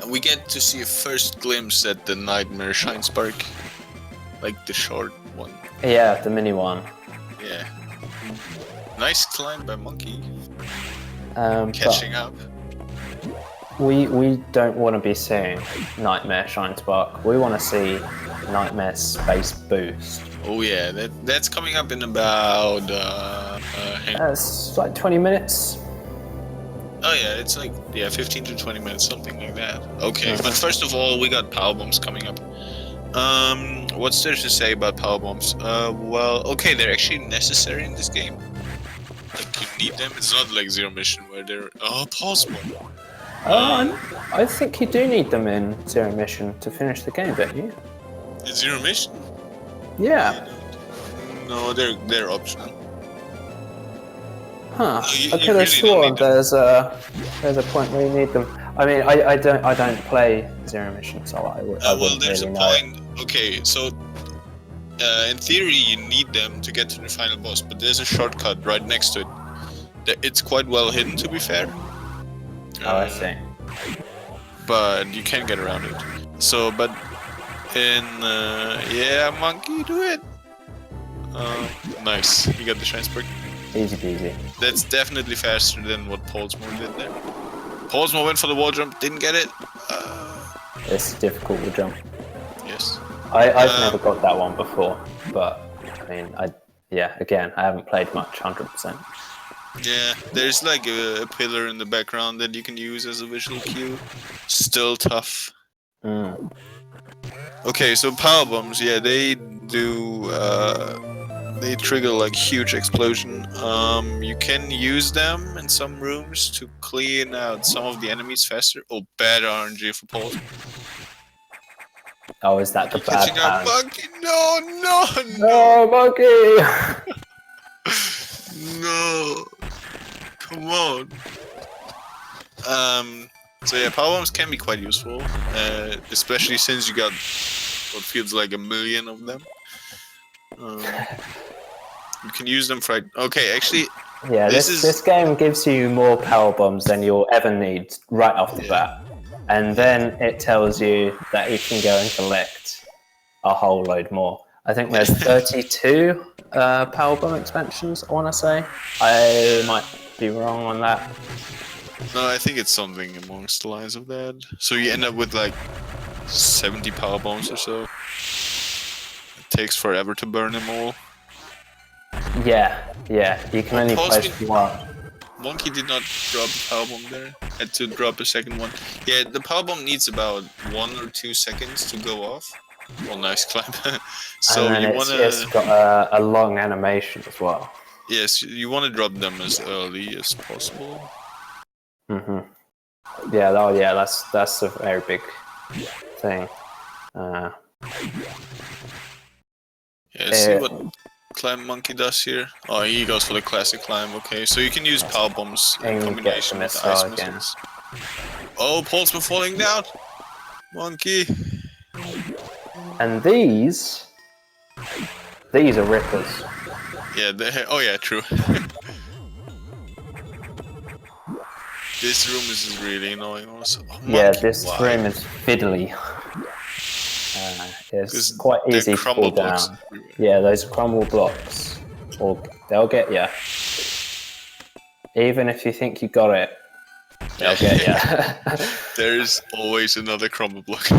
And we get to see a first glimpse at the Nightmare Shine Spark. Like the short one. Yeah, the mini one. Yeah. Nice climb by Monkey. Catching up. We don't want to be seeing Nightmare Shine Spark. We want to see Nightmare Space Boost. Oh yeah, that's coming up in about It's like 20 minutes. Oh yeah, it's like 15 to 20 minutes, something like that. Okay, but first of all, we got power bombs coming up. What's there to say about power bombs? Well, okay, they're actually necessary in this game. Like you need them. It's not like Zero Mission where they're Pollsmor. I think you do need them in Zero Mission to finish the game, don't you? In Zero Mission? Yeah. No, they're optional. Huh. You I could have sworn there's a point where you need them. I mean, I don't play Zero Mission, so I well, there's really a know. point. Okay, so in theory, you need them to get to the final boss, but there's a shortcut right next to it. It's quite well hidden, to be fair. I see. But you can get around it. So, but in Monkey, do it. Nice. You got the Shine Spark. Easy peasy. That's definitely faster than what Pollsmor did there. Pollsmor went for the wall jump, didn't get it. It's difficult to jump. Yes. I've never got that one before, but I mean, again, I haven't played much, 100%. Yeah, there's like a pillar in the background that you can use as a visual cue. Still tough. Okay, so power bombs, they do. They trigger like huge explosion. You can use them in some rooms to clean out some of the enemies faster. Oh, bad RNG for Paul. Oh, is that the bad Catching up, Monkey? No! No, Monkey! No! Come on. So yeah, power bombs can be quite useful, especially since you got what feels like 1 million of them. You can use them for actually. Yeah, this game gives you more power bombs than you'll ever need right off the bat, and then it tells you that you can go and collect a whole load more. I think there's 32 power bomb expansions. I want to say. I might be wrong on that. No, I think it's something amongst the lines of that. So you end up with like 70 power bombs or so. It takes forever to burn them all. Yeah. You can only place one. Monkey did not drop the power bomb there. Had to drop a second one. Yeah, the power bomb needs about 1 or 2 seconds to go off. Well, nice climb. So and then you it's wanna, got a long animation as well. yes, you wanna drop them as early as possible. Yeah, oh yeah, that's a very big thing. Yeah, see what Climb Monkey does here. Oh, he goes for the classic climb. Okay, so you can use power bombs in And get combination the with missile ice again. missiles. Oh, Pollsmor falling down. Monkey. And these are rippers. Yeah. Oh yeah, true. This room is really annoying. Also, Yeah, Monkey, this why? room is fiddly. It's 'Cause quite they're easy to crumble fall blocks down. everywhere. Yeah, those crumble blocks, they'll get you. Even if you think you got it, they'll get you. There's always another crumble block.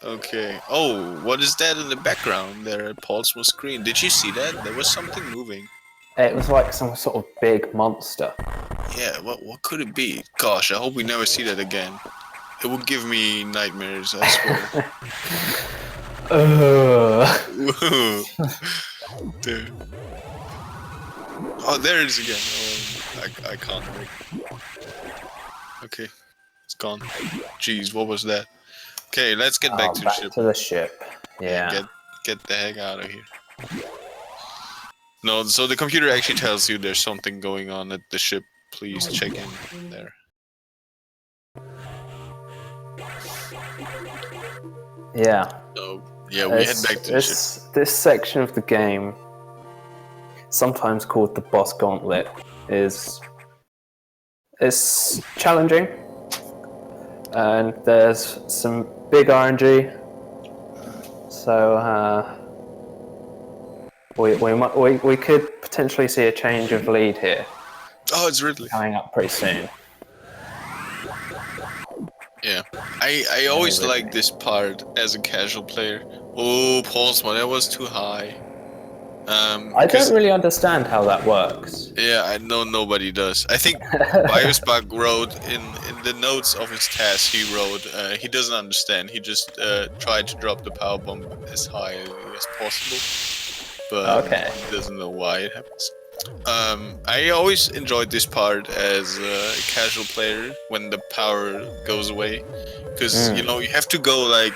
Okay. Oh, what is that in the background there at Pollsmor screen? Did you see that? There was something moving. It was like some sort of big monster. Yeah, what could it be? Gosh, I hope we never see that again. It would give me nightmares, I swear. Whoa. Dude. Oh, there it is again. Oh, I can't wait. Okay, it's gone. Jeez, what was that? Okay, let's get back to the ship. To the ship. Yeah. Get the heck out of here. No, so the computer actually tells you there's something going on at the ship. Please check in there. Yeah. So yeah, we head back to the ship. This section of the game, sometimes called the boss gauntlet, is challenging, and there's some big RNG. So we could potentially see a change of lead here. Oh, it's Ridley. Coming up pretty soon. Yeah, I always like this part as a casual player. Oh, Pollsmor, that was too high. I don't really understand how that works. Yeah, I know nobody does. I think Biospark wrote in the notes of his task, he wrote, he doesn't understand. He just tried to drop the power bomb as high as possible, but he doesn't know why it happens. I always enjoyed this part as a casual player when the power goes away, because you know, you have to go like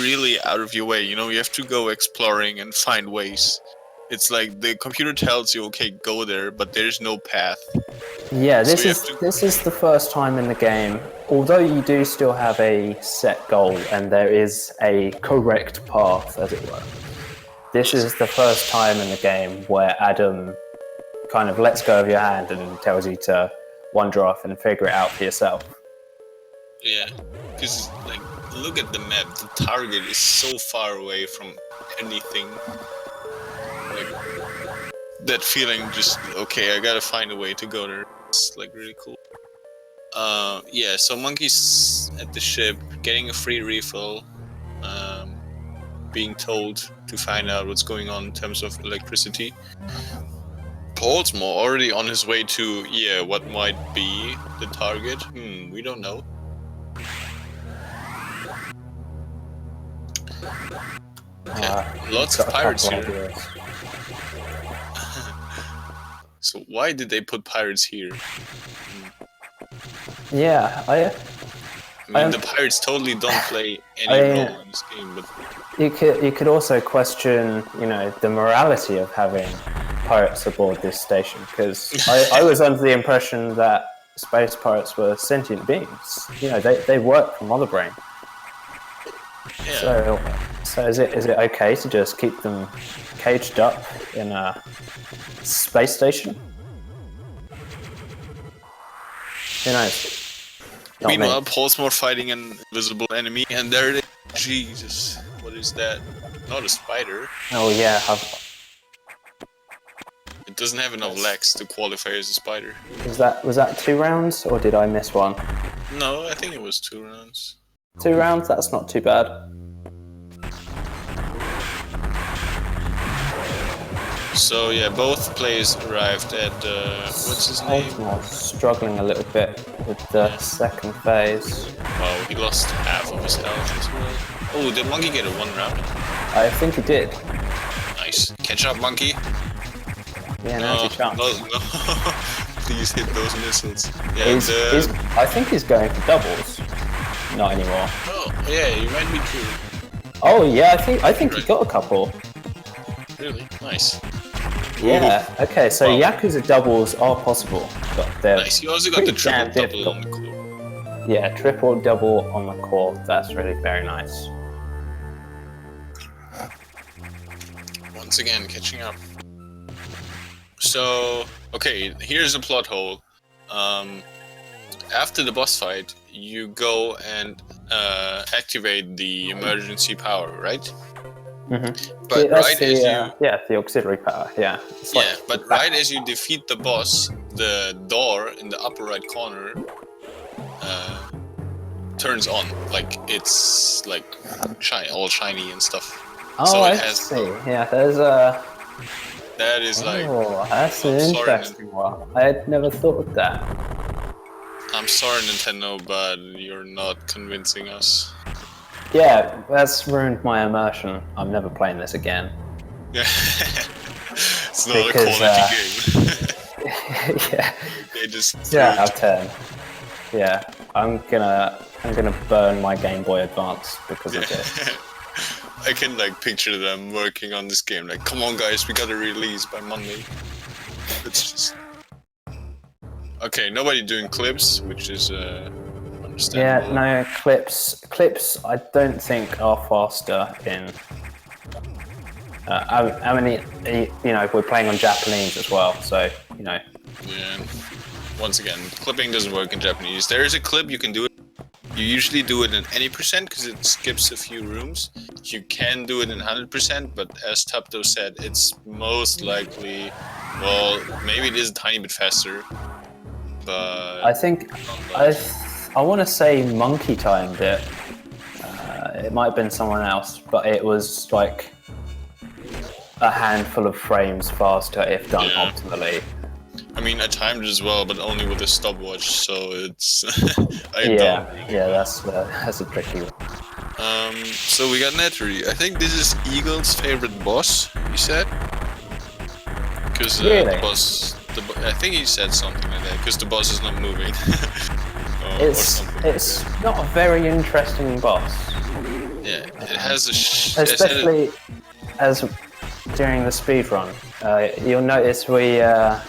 really out of your way. You know, you have to go exploring and find ways. It's like the computer tells you, okay, go there, but there's no path. Yeah, this is the first time in the game, although you do still have a set goal and there is a correct path, as it were. This is the first time in the game where Adam kind of lets go of your hand and tells you to wander off and figure it out for yourself. Yeah, because like, look at the map. The target is so far away from anything. Like, that feeling just, okay, I gotta find a way to go there. It's like really cool. Yeah, so Monkey's at the ship, getting a free refill, being told to find out what's going on in terms of electricity. Pollsmor already on his way to, yeah, what might be the target? We don't know. Yeah, lots of pirates here. So why did they put pirates here? Yeah, I mean, the pirates totally don't play any role in this game, but you could also question, you know, the morality of having pirates aboard this station, because I was under the impression that space pirates were sentient beings. You know, they work for Mother Brain. Yeah. So is it okay to just keep them caged up in a space station? Who knows? Meanwhile, Pollsmor fighting an invisible enemy, and there it is. Jesus, what is that? Not a spider. Oh yeah. It doesn't have enough legs to qualify as a spider. Was that 2 rounds, or did I miss one? No, I think it was 2 rounds. 2 rounds? That's not too bad. So yeah, both players arrived at what's his name? Pollsmor struggling a little bit with the second phase. Wow, he lost half of his health as well. Oh, did Monkey get a 1 round? I think he did. Nice. Catch up, Monkey. Yeah, now's your chance. No. Please hit those missiles. Yeah, I think he's going for doubles. Not anymore. Oh, yeah, you might be true. Oh yeah, I think he got a couple. Really? Nice. Yeah. Ooh. Okay, so Wow. Yakuza doubles are possible, but they're Nice. You also got the pretty damn triple double on difficult. the core. Yeah, triple double on the core. That's really very nice. Once again, catching up. So, okay, here's a plot hole. After the boss fight, you go and activate the emergency power, right? Mm-hmm. But the auxiliary power. Yeah. It's yeah, like but right as you defeat the boss, the door in the upper right corner turns on. Like it's like all shiny and stuff. Oh, so I it has see. Yeah, there's a. that is like. Oh, that's an I'm sorry, interesting one. I had never thought of that. I'm sorry, Nintendo, but you're not convincing us. Yeah, that's ruined my immersion. I'm never playing this again. Yeah. It's not Because, a quality game. Yeah. They just 0 out of 10. Yeah, I'm gonna burn my Game Boy Advance because of this. I can like picture them working on this game. Like, come on, guys, we gotta release by Monday. It's just okay. Nobody doing clips, which is understandable. Yeah, no, clips I don't think are faster in. I mean, we're playing on Japanese as well, so Yeah. Once again, clipping doesn't work in Japanese. There is a clip you can do it. You usually do it in any percent because it skips a few rooms. You can do it in 100%, but as Tapto said, it's most likely, well, maybe it is a tiny bit faster, but I think I want to say Monkey timed it. It might have been someone else, but it was like a handful of frames faster if done Yeah. optimally. I mean, I timed it as well, but only with a stopwatch, so it's. That's a tricky one. So we got Nettery. I think this is Eagle's favorite boss. He said, because Really? the boss. I think he said something like that because the boss is not moving. It's not a very interesting boss, Yeah, it has a. especially as during the speed run. You'll notice the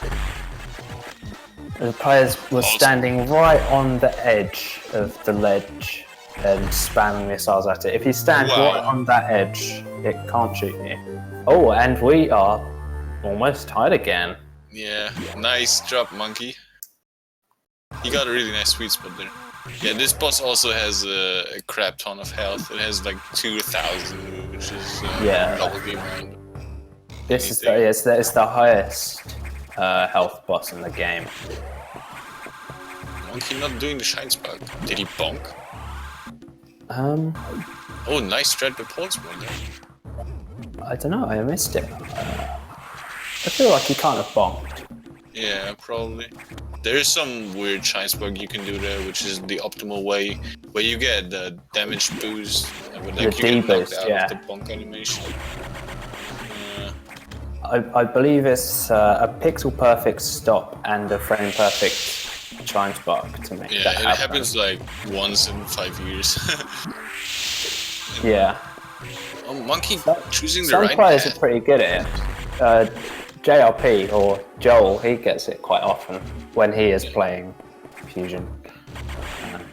players were standing right on the edge of the ledge and spamming missiles at it. If you stand right on that edge, it can't shoot you. Oh, and we are almost tied again. Yeah, nice drop, Monkey. He got a really nice sweet spot there. Yeah, this boss also has a crap ton of health. It has like 2,000, which is double the amount. This is the highest health boss in the game. Monkey not doing the shine spark. Did he bonk? Oh, nice strat by Pollsmor there. I don't know. I missed it. I feel like he can't have bonked. Yeah, probably. There is some weird shine spark you can do there, which is the optimal way, where you get the damage boost, with like The you get knocked D-boost, out yeah. of the bonk animation. I believe it's a pixel perfect stop and a frame perfect shine spark to make Yeah, that it happen. happens like once in 5 years. Yeah. Oh, Monkey choosing the Some right players path. are pretty good at it. JRP or Joel, he gets it quite often when he is playing Fusion.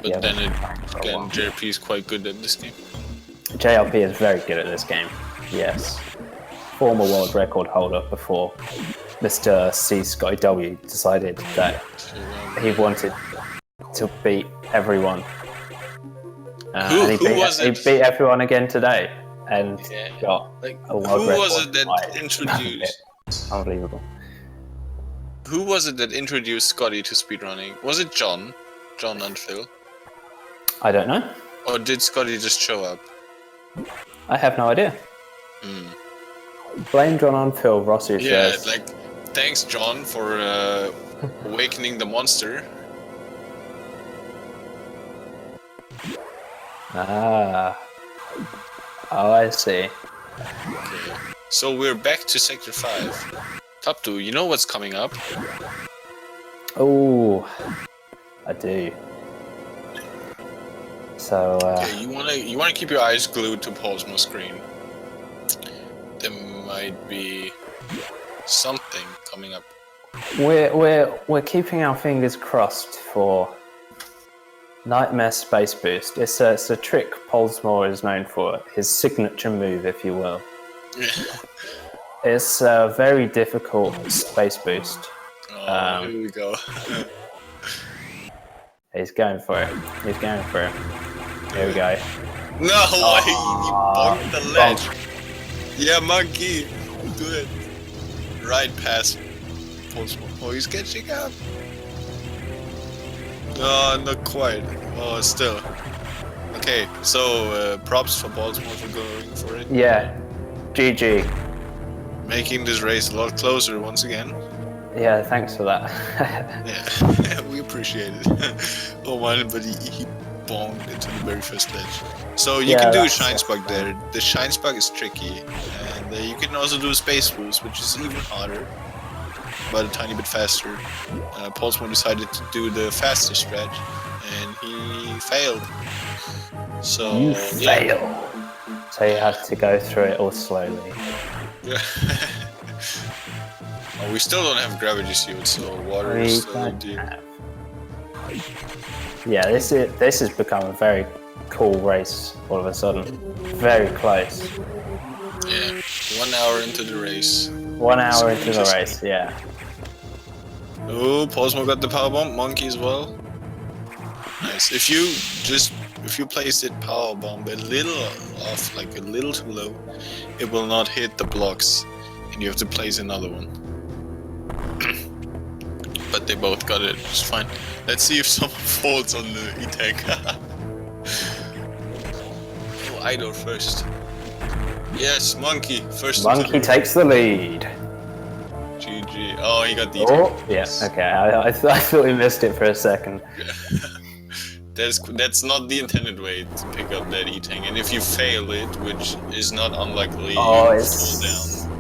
But then again, JRP is quite good at this game. JRP is very good at this game. Yes. Former world record holder before Mr. C. Scotty W decided that he wanted to beat everyone. And he beat everyone again today and got a world record. Who was it that introduced? Unbelievable. Who was it that introduced Scotty to speedrunning? Was it John and Phil? I don't know. Or did Scotty just show up? I have no idea. Blame John on Phil, Rossi Yeah, says. like, thanks, John, for awakening the monster. Ah. Oh, I see. Okay. So we're back to Sector 5. Top 2, you know what's coming up? Oh, I do. So, Okay, you wanna keep your eyes glued to Pollsmor screen. There might be something coming up. we're keeping our fingers crossed for Nightmare Space Boost. It's a trick Pollsmor is known for, his signature move, if you will. Yeah. It's a very difficult space boost. Oh, here we go. He's going for it. He's going for it. Here we go. No way! He bonked the ledge. Yeah, monkey, do it. Right past Pollsmor. Oh, he's catching up. No, not quite. Oh, still. Okay, so props for Pollsmor for going for it. Yeah. GG. Making this race a lot closer once again. Yeah, thanks for that. Yeah, we appreciate it. Oh man, but he bonked into the very first ledge. So you can do a shine spark there. The shine spark is tricky, and you can also do a space boost, which is even harder, but a tiny bit faster. Pollsmor decided to do the faster stretch, and he failed. So You fail. So you have to go through it all slowly. Yeah. Oh, we still don't have gravity shield, so water is still deep. Yeah, this has become a very cool race all of a sudden. Very close. Yeah, 1 hour into the race. 1 hour into the race, yeah. Oh, Pollsmor got the power bomb, monkey as well. Nice. If you place it power bomb a little off, like a little too low, it will not hit the blocks, and you have to place another one. But they both got it just fine. Let's see if someone falls on the E-Tank. Oh, Idol first. Yes, monkey first. Monkey takes the lead. GG. Oh, he got the E-Tank. Oh, yes. Okay, I thought we missed it for a second. That's not the intended way to pick up that E-Tank, and if you fail it, which is not unlikely, you fall down.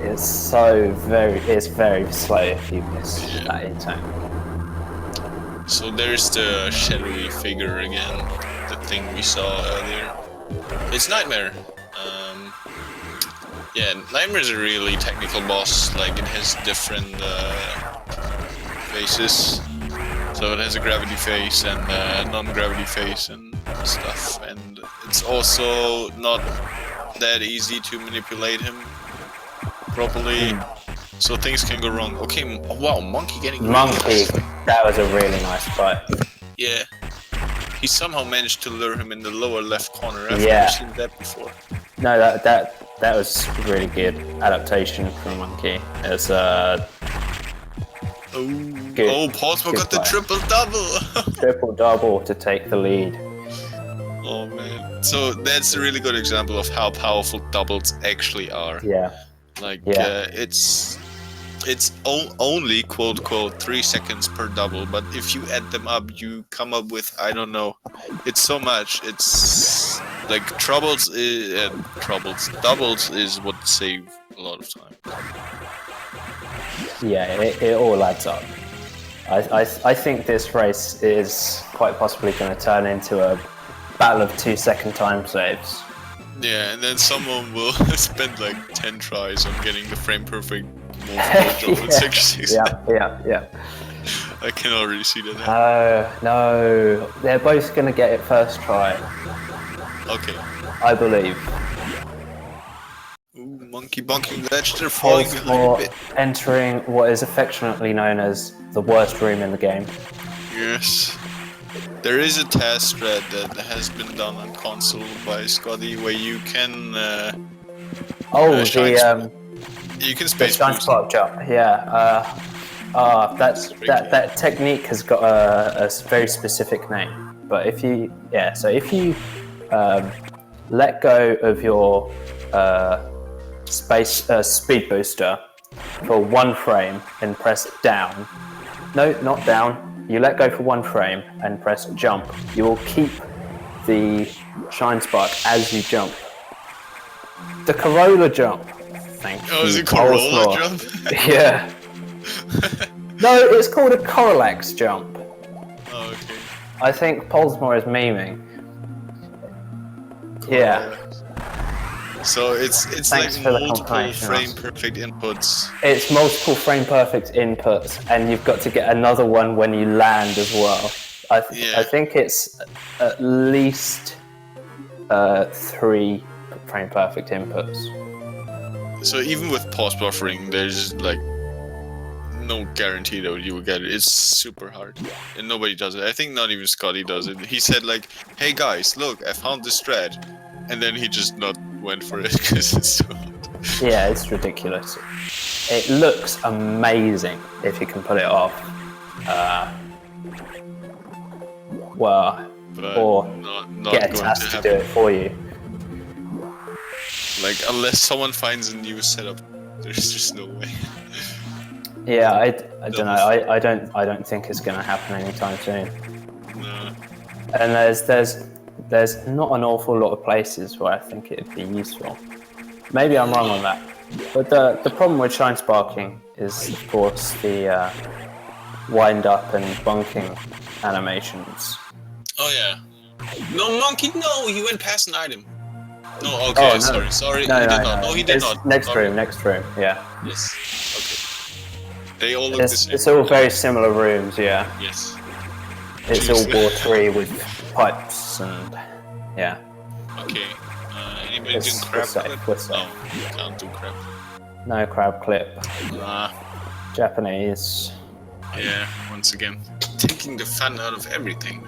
It's very slow if you miss that E-Tank. So there's the shadowy figure again, the thing we saw earlier. It's Nightmare. Yeah, Nightmare is a really technical boss. Like, it has different faces. So it has a gravity face and a non-gravity face and stuff. And it's also not that easy to manipulate him properly. So things can go wrong. Okay, wow, monkey getting Monkey, that was a really nice fight. Yeah. He somehow managed to lure him in the lower left corner. I've never seen that before. No, that was really good adaptation from Monkey. It's good. Oh, Pollsmor got the triple-double! Triple-double to take the lead. Oh man. So that's a really good example of how powerful doubles actually are. Yeah. Like, it's only quote 3 seconds per double, but if you add them up, you come up with, I don't know, it's so much. It's like doubles is what save a lot of time. Yeah, it all adds up. I think this race is quite possibly going to turn into a battle of 2-second time saves. Yeah, and then someone will spend like 10 tries on getting the frame perfect multiple jump in 66. Yeah. I can already see that happen. No, they're both going to get it first try. Okay. I believe. Ooh, monkey bonking ledge, they're falling behind a bit. Entering what is affectionately known as the worst room in the game. Yes. There is a test strat that has been done on console by Scotty where you can you can space shine boost. spark jump. Yeah. That technique has got a very specific name. But if you let go of your speed booster for 1 frame and press down. No, not down. You let go for 1 frame and press jump. You will keep the shine spark as you jump. The Corolla jump. Thank you. Oh, is it Corolla jump? Yeah. No, it's called a Corollax jump. Oh, okay. I think Pollsmor is memeing. Yeah. So it's Thanks like for the multiple confirmation, frame Ross. perfect inputs. It's multiple frame perfect inputs, and you've got to get another one when you land as well. I think it's at least 3 frame perfect inputs. So even with pause buffering, there's like no guarantee that you will get it. It's super hard, and nobody does it. I think not even Scotty does it. He said like, "Hey guys, look, I found this thread," and then he just not went for it because it's so hard. Yeah, it's ridiculous. It looks amazing if you can pull it off. Or not get a going task to happen. do it for you. Like unless someone finds a new setup, there's just no way. Yeah, I don't know. I don't think it's going to happen anytime soon. No. And there's not an awful lot of places where I think it'd be useful. Maybe I'm wrong on that. But the problem with shine sparking is, of course, the wind up and bunking animations. Oh yeah. No, monkey, no, he went past an item. No, okay, Oh, no. sorry, No, he no, did not. No, he did it's not. Next Sorry. room, yeah. Yes. Okay. They all look the same. It's all very similar rooms, yeah. Yes. It's Jeez. all watery with pipes and yeah. Okay. Anybody It's- doing crab it's safe, clip? it's safe. No, you can't do crab. No crab clip. Nah. Japanese. Yeah, once again. Taking the fun out of everything.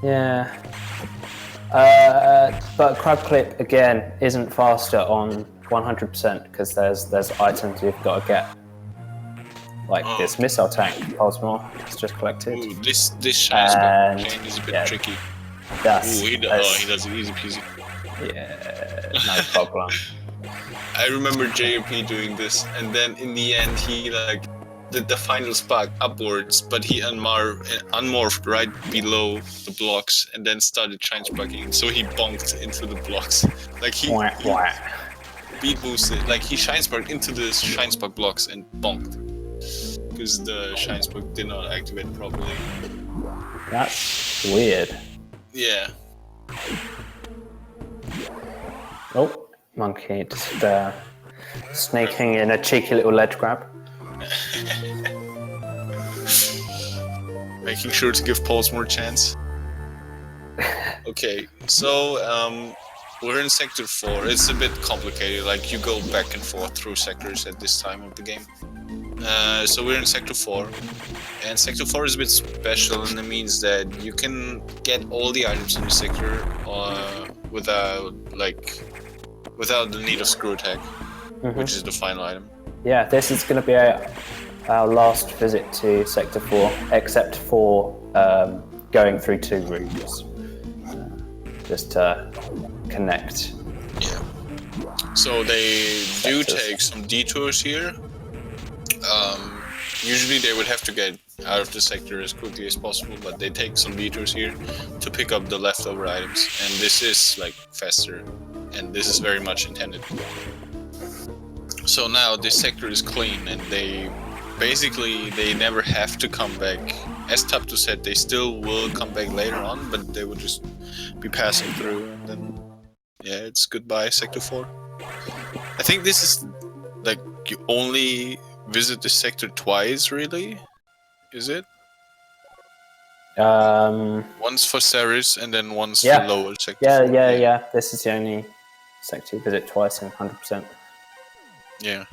Yeah. But crab clip again isn't faster on 100% because there's items you've got to get. Like this missile tank, Pollsmor, it's just collected. Ooh, this shine spark And, chain is a bit yeah, tricky. That's, Ooh, he does it easy peasy. yeah, no problem. I remember JP doing this, and then in the end he like did the final spark upwards, but he unmorphed right below the blocks, and then started shine sparking. So he bonked into the blocks, like he beat boosted, like he shine sparked into the shine spark blocks and bonked, because the shine spark did not activate properly. That's weird. Yeah. Oh, monkey just sneaking in a cheeky little ledge grab. Making sure to give Pollsmor chance. Okay, so we're in Sector 4. It's a bit complicated, like you go back and forth through sectors at this time of the game. So we're in Sector 4, and Sector 4 is a bit special, and it means that you can get all the items in the sector without the need of screw attack, which is the final item. Yeah, this is going to be our last visit to Sector 4, except for going through 2 rooms, just to connect. Yeah. So they do take some detours here. Usually they would have to get out of the sector as quickly as possible, but they take some detours here to pick up the leftover items, and this is like faster, and this is very much intended. So now this sector is clean, and they never have to come back. As Taptu said, they still will come back later on, but they would just be passing through, and then yeah, it's goodbye Sector 4. I think this is like you only visit the sector twice, really? Is it? Once for Ceres and then once for lower sector 4. Yeah. This is the only sector you visit twice in 100%. Yeah.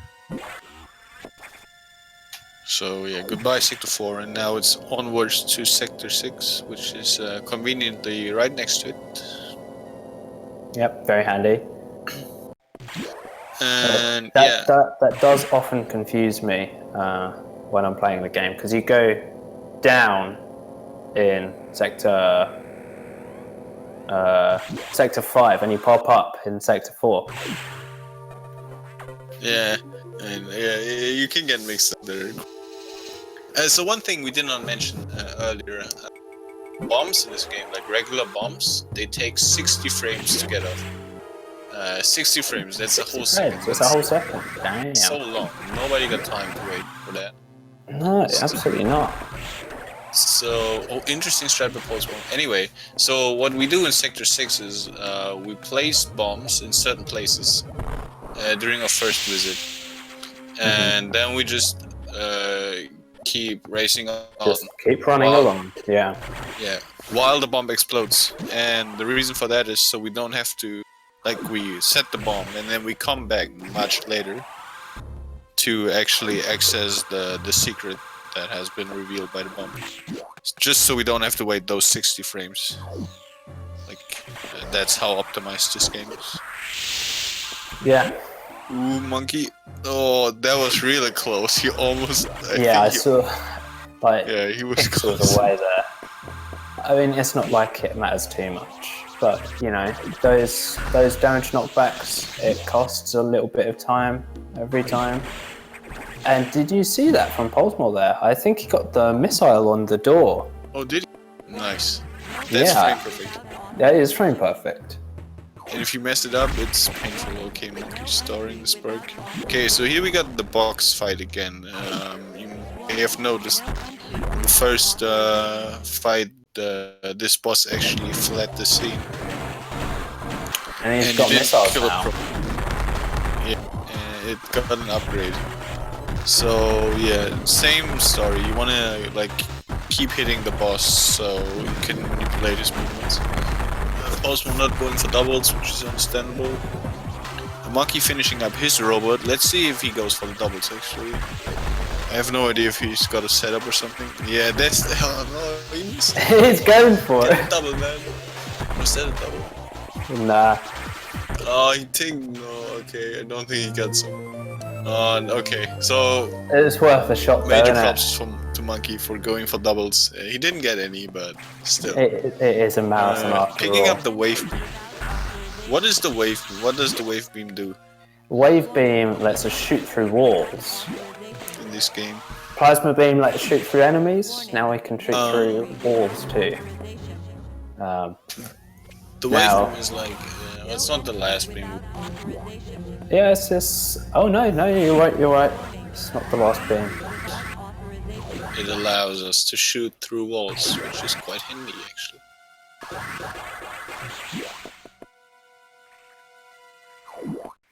So yeah, goodbye Sector 4, and now it's onwards to Sector 6, which is conveniently right next to it. Yep, very handy. And that does often confuse me when I'm playing the game, because you go down in Sector 5 and you pop up in Sector 4. Yeah, and yeah, you can get mixed up there. So one thing we did not mention earlier, bombs in this game, like regular bombs, they take 60 frames to get off. 60 frames, that's a whole second. It's a whole second. Damn. So long. Nobody got time to wait for that. No, absolutely not. So, interesting strat by Pollsmor. Anyway, so what we do in Sector 6 is we place bombs in certain places during our first visit. And then we just keep racing on. Just keep running along, yeah. Yeah, while the bomb explodes. And the reason for that is so we don't have to, like, we set the bomb and then we come back much later to actually access the secret that has been revealed by the bomb. Just so we don't have to wait those 60 frames. Like, that's how optimized this game is. Yeah. Ooh, monkey. Oh, that was really close. He almost... I saw... Like, yeah, he was close. close. Away there. I mean, it's not like it matters too much. But, you know, those damage knockbacks, it costs a little bit of time every time. And did you see that from Pollsmor there? I think he got the missile on the door. Oh, did he? Nice. That's frame perfect. That is frame perfect. And if you mess it up, it's painful. Okay, monkey storing this perk. Okay, so here we got the box fight again. You may have noticed the first fight, this boss actually fled the scene. And he's got missiles now. Yeah, and it got an upgrade. So yeah, same story. You wanna like keep hitting the boss so you can manipulate his movements. Pollsmor not going for doubles, which is understandable. The monkey finishing up his robot. Let's see if he goes for the doubles actually. I have no idea if he's got a setup or something. Yeah, that's the hell no, he's going for it. Double, man. Was that a double? Nah. Oh, he think no. Okay, I don't think he got some. Okay, so it's worth a shot. Major props to Monkey for going for doubles. He didn't get any, but still. It is a marathon after picking all. up the wave beam. What is the wave beam? What does the wave beam do? Wave beam lets us shoot through walls. In this game. Plasma beam lets us shoot through enemies. Now we can shoot through walls too. The wave beam is like, it's not the last beam. Yeah, it's this. Oh no, you're right. It's not the last beam. It allows us to shoot through walls, which is quite handy actually.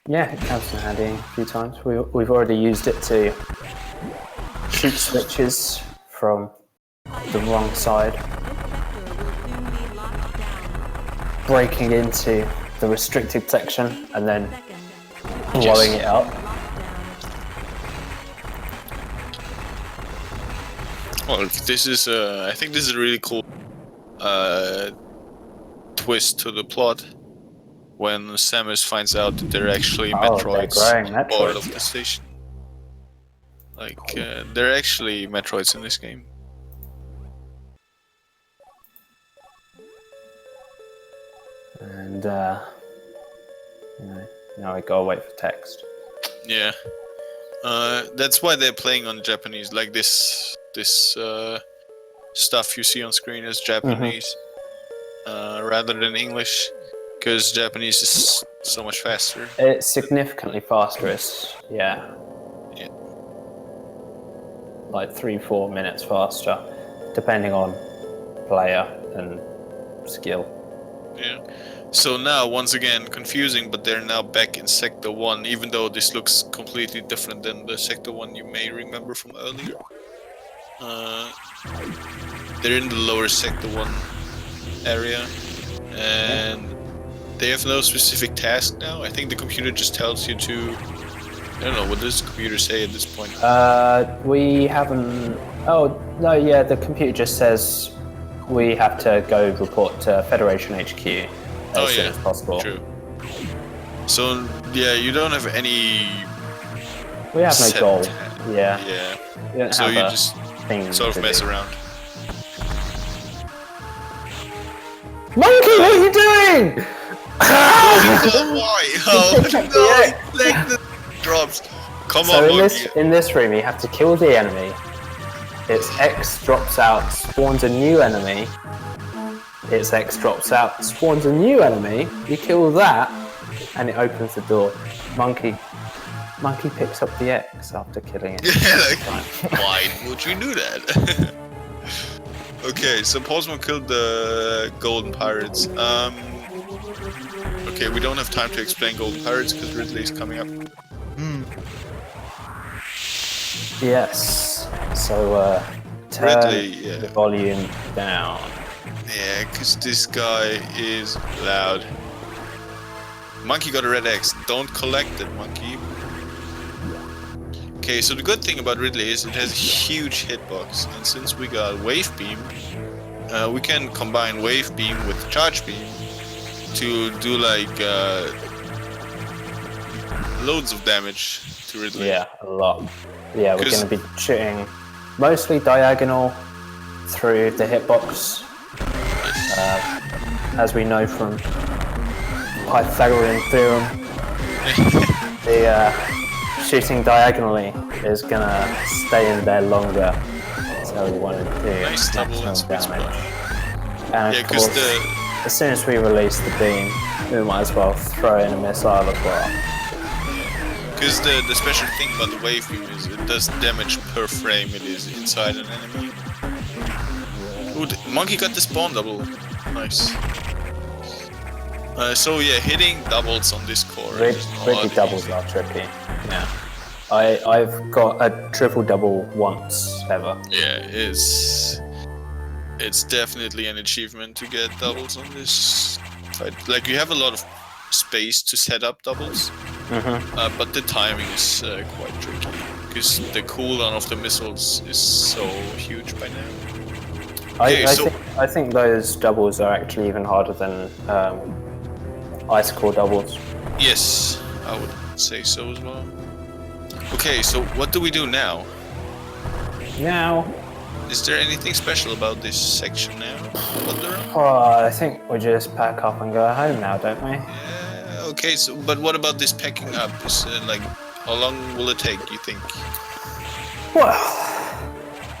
Yeah, it comes in handy a few times. We've already used it to shoot switches from the wrong side, breaking into the restricted section and then blowing it up. Well, this is I think this is a really cool twist to the plot when Samus finds out that they're actually Metroids on board of the station. Like, they're actually Metroids in this game. And now we gotta wait for text. Yeah, that's why they're playing on Japanese. Like this stuff you see on screen is Japanese rather than English, because Japanese is so much faster. It's significantly faster. It's like 3-4 minutes faster, depending on player and skill. Yeah. So now, once again, confusing, but they're now back in Sector 1, even though this looks completely different than the Sector 1 you may remember from earlier. They're in the lower Sector 1 area, and they have no specific task now. I think the computer just tells you to... I don't know, what does the computer say at this point? We haven't... Oh, no, yeah, the computer just says we have to go report to Federation HQ as soon as possible. True. So, yeah, you don't have any... We have no goal. Yeah. Yeah. So you just sort of mess around. Monkey, what are you doing? Why? Oh, no, like the draw stops. Come So on, in monkey. this room, you have to kill the enemy. Its X drops out, spawns a new enemy. Its X drops out, spawns a new enemy. You kill that, and it opens the door. Monkey picks up the X after killing it. Like, why would you do that? Okay, so Pollsmor killed the golden pirates. Okay, we don't have time to explain golden pirates because Ridley is coming up. Yes. So turn Ridley, the volume down. Yeah, because this guy is loud. Monkey got a red X. Don't collect it, monkey. Okay, so the good thing about Ridley is it has a huge hitbox, and since we got wave beam, we can combine wave beam with charge beam to do like loads of damage to Ridley. Yeah, a lot. Yeah, we're going to be shooting mostly diagonal through the hitbox. As we know from Pythagorean theorem, the shooting diagonally is going to stay in there longer. So we want to do Nice maximum damage. And Yeah, of because course, as soon as we release the beam, we might as well throw in a missile as well. Because the special thing about the wave beam is it does damage per frame it is inside an enemy. Ooh, the monkey got the spawn double. Nice. So yeah, hitting doubles on this core. Really doubles are tricky. Yeah. I've got a triple double once ever. Yeah, it's definitely an achievement to get doubles on this fight. Like you have a lot of space to set up doubles, but the timing is quite tricky because the cooldown of the missiles is so huge by now. I think those doubles are actually even harder than ice core doubles. Yes, I would say so as well. Okay, so what do we do now? Now, Is there anything special about this section now? I think we just pack up and go home now, don't we? Yeah, okay, so but what about this packing up? Is like, how long will it take, you think? Well,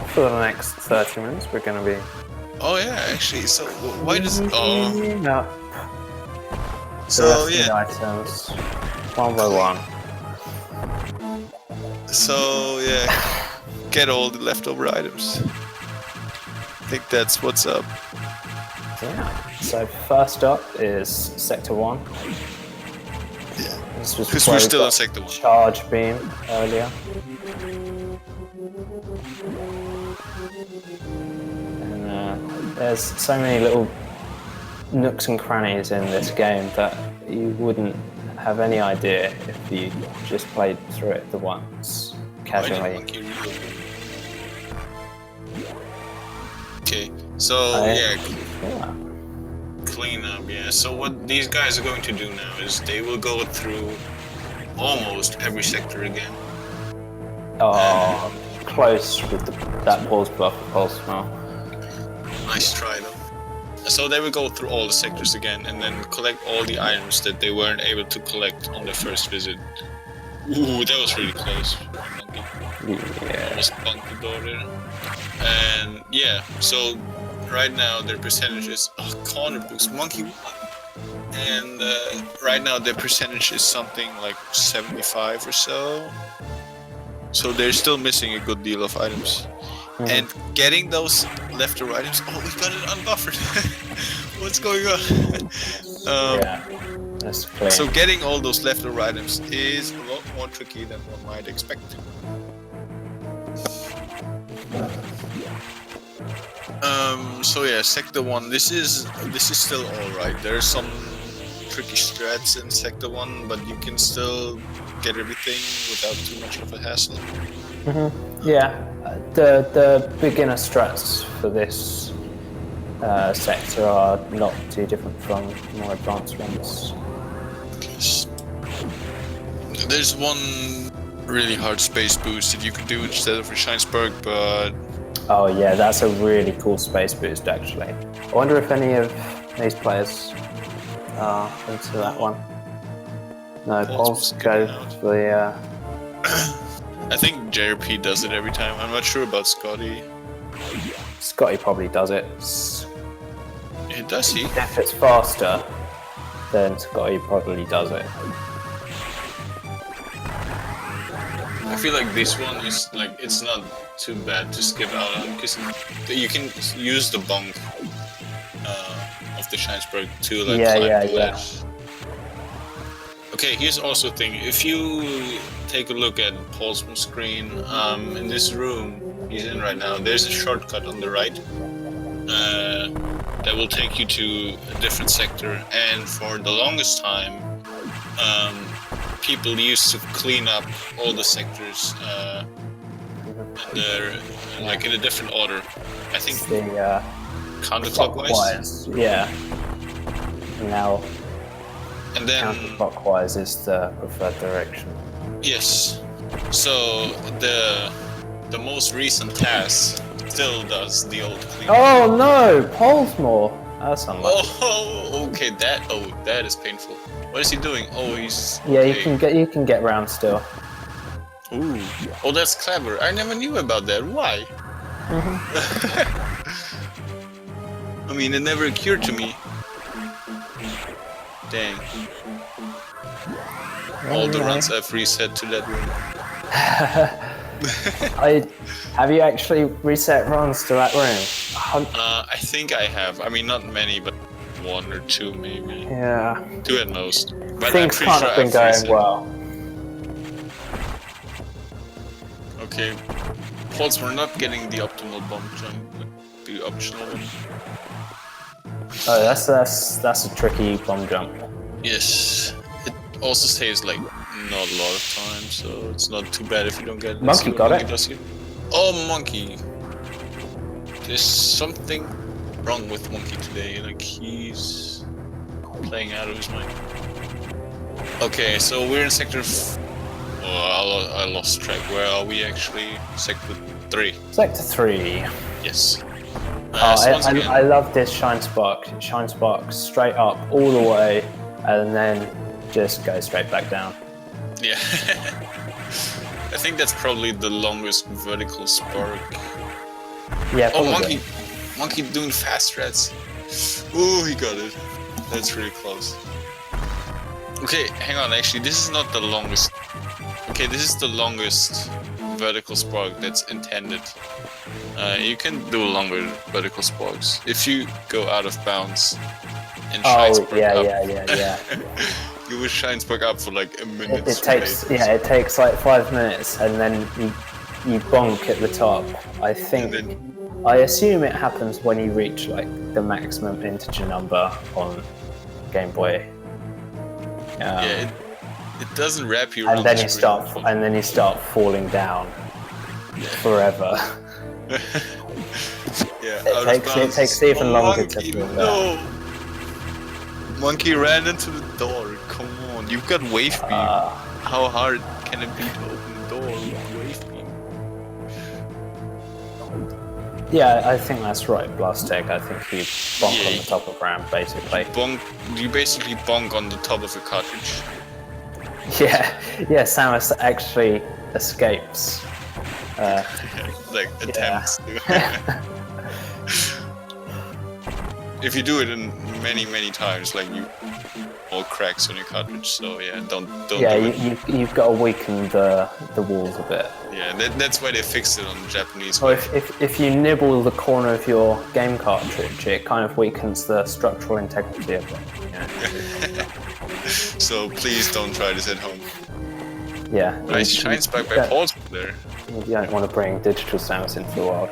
for the next 30 minutes, we're going to be... Oh yeah, actually, so why does it... Oh, No. so The yeah, items, one by one. so yeah, get all the leftover items. I think that's what's up. Yeah. So first up is Sector 1. Yeah, This was because where we're we still got on Sector 1. Charge beam earlier. And there's so many little nooks and crannies in this game that you wouldn't have any idea if you just played through it the once casually. Okay, so yeah, clean up, yeah. So what these guys are going to do now is they will go through almost every sector again. Oh, close with that pause buff of Pollsmor. Nice try though. So they will go through all the sectors again and then collect all the items that they weren't able to collect on their first visit. Ooh, that was really close. Yeah. Almost bunked the door there. And yeah, so right now their percentage is corner boost monkey won. And right now their percentage is something like 75 or so. So they're still missing a good deal of items. And getting those leftover items, oh, we got it unbuffered. What's going on? Yeah, that's clear. So getting all those leftover items is a lot more tricky than one might expect. So yeah, Sector 1, this is still alright. There are some tricky strats in Sector 1, but you can still get everything without too much of a hassle. Yeah, the beginner strats for this sector are not too different from more advanced ones. There's one really hard space boost that you can do instead of a Shine Spark, but... Oh yeah, that's a really cool space boost actually. I wonder if any of these players are into that one. No, Pols go for the I think JRP does it every time. I'm not sure about Scotty. Scotty probably does it. Does he? If it's faster, then Scotty probably does it. I feel like this one is like it's not too bad to skip out on because you can use the bonk of the Shinesburg to like climb the ledge. Okay, here's also a thing. If you take a look at Pollsmor's screen, in this room he's in right now, there's a shortcut on the right that will take you to a different sector. And for the longest time, people used to clean up all the sectors like in a different order. I think the counterclockwise. Yeah. Now. And then counterclockwise is the preferred direction. Yes. So the most recent task still does the old clean. Oh no, Pollsmor. That's unlucky. Oh, okay. That is painful. What is he doing? Oh, he's. Yeah, okay. you can get round still. Ooh. Oh, that's clever. I never knew about that. Why? I mean, it never occurred to me. Dang. All the runs I've reset to that room. Have you actually reset runs to that room? I think I have. I mean, not many, but 1 or 2 maybe. Yeah. 2 at most. But Things can't have been going well. Okay. Pollsmor not getting the optimal bomb jump, but the optional one. Oh, that's a tricky bomb jump. Yes. It also saves like not a lot of time, so it's not too bad if you don't get it. Monkey got it. Oh, Monkey! There's something wrong with Monkey today. Like he's playing out of his mind. Okay, so we're in sector. I lost track. Where are we actually? Sector 3. Sector 3. Yes. I love this Shine Spark. Shine Spark straight up all the way, and then just go straight back down. Yeah. I think that's probably the longest vertical spark. Yeah. Oh, probably. Monkey doing fast reds. Ooh, he got it. That's really close. Okay, hang on. Actually, this is not the longest. Okay, this is the longest vertical spark that's intended. You can do longer vertical sparks if you go out of bounds and shine spark up. Yeah. You will shine spark up for like a minute. It takes like 5 minutes, and then you bonk at the top. I assume it happens when you reach like the maximum integer number on Game Boy. It doesn't wrap you around. And then you start falling down forever. Yeah, it takes even longer to do that. No! Monkey ran into the door. Come on, you've got wave beam. How hard can it be to open the door with wave beam? Yeah, I think that's right, Blasteg. I think you bonk on the top of ramp, basically. You basically bonk on the top of a cartridge. Yeah, Samus actually escapes. Like attempts to. If you do it in many times, like you all cracks on your cartridge. So yeah, don't. Yeah, do it. you've got to weaken the walls a bit. Yeah, that's why they fixed it on the Japanese. Or if you nibble the corner of your game cartridge, it kind of weakens the structural integrity of it. Yeah. So please don't try this at home. Yeah. Nice shine spike by Pollsmor there. You don't want to bring digital Samus into the world.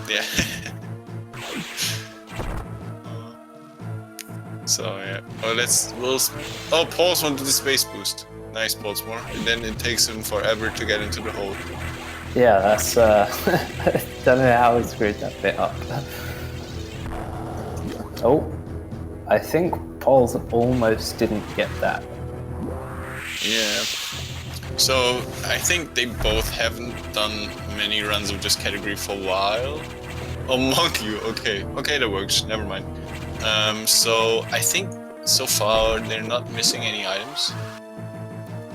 Yeah. So yeah. Pollsmor did the space boost. Nice Pollsmor. And then it takes him forever to get into the hole. Yeah, that's don't know how he screwed that bit up. Oh, I think Pauls almost didn't get that. Yeah. So I think they both haven't done many runs of this category for a while. Oh, Monkey. Okay, that works. Never mind. So I think so far they're not missing any items.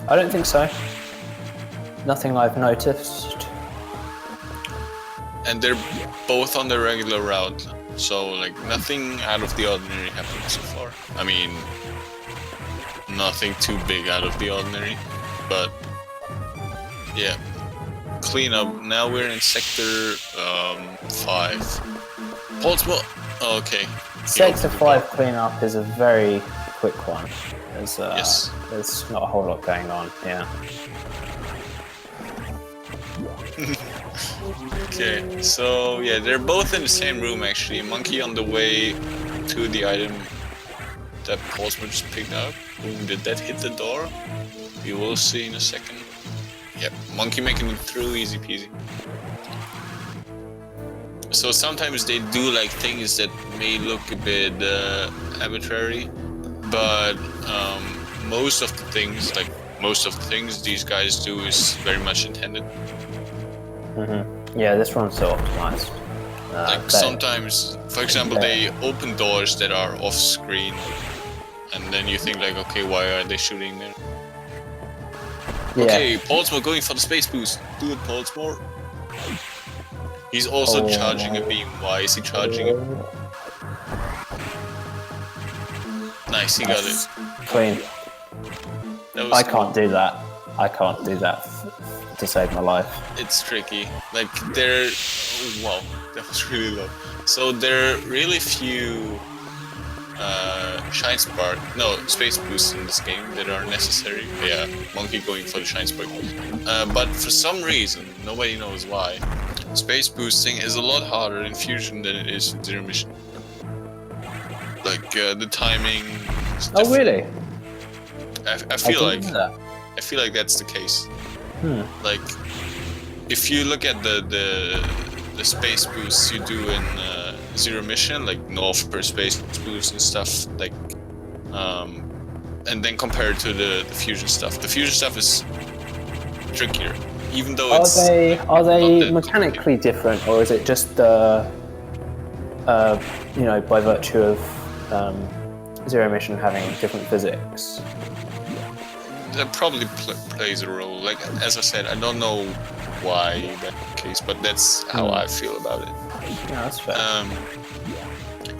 I don't think so. nothing I've noticed. And they're both on the regular route, so like nothing out of the ordinary happened so far. I mean, nothing too big out of the ordinary, but yeah. Clean up. Now we're in sector 5. Pollsmor. Oh, okay. Sector 5 cleanup is a very quick one. Yes. There's not a whole lot going on. Yeah. Okay, so yeah, they're both in the same room actually. Monkey on the way to the item that Pollsmor just picked up. Did that hit the door? We will see in a second. Yep, Monkey making it through, easy peasy. So sometimes they do like things that may look a bit arbitrary, but most of the things these guys do is very much intended. Yeah, this one's so optimized. Like sometimes, for example, they open doors that are off screen, and then you think like, okay, why are they shooting there? Yeah. Okay, Pollsmor going for the space boost. Do it, Pollsmor. He's also charging a beam. Why is he charging it? Nice, he got it. Clean. I can't do that. I can't do that to save my life. It's tricky. Like, there... Wow, that was really low. So there are really few space boosts in this game that are necessary. Yeah, Monkey going for the shine spark. But for some reason, nobody knows why, space boosting is a lot harder in Fusion than it is in Zero Mission. Like, the timing is different. Oh, really? I feel like that's the case. Like, if you look at the space boosts you do in Zero Mission, like North per space boost and stuff, like, and then compare it to the Fusion stuff. The Fusion stuff is trickier, even though are they mechanically different, or is it just you know, by virtue of Zero Mission having different physics? That probably plays a role. Like, as I said, I don't know why that's the case, but that's how I feel about it. Yeah, that's fair.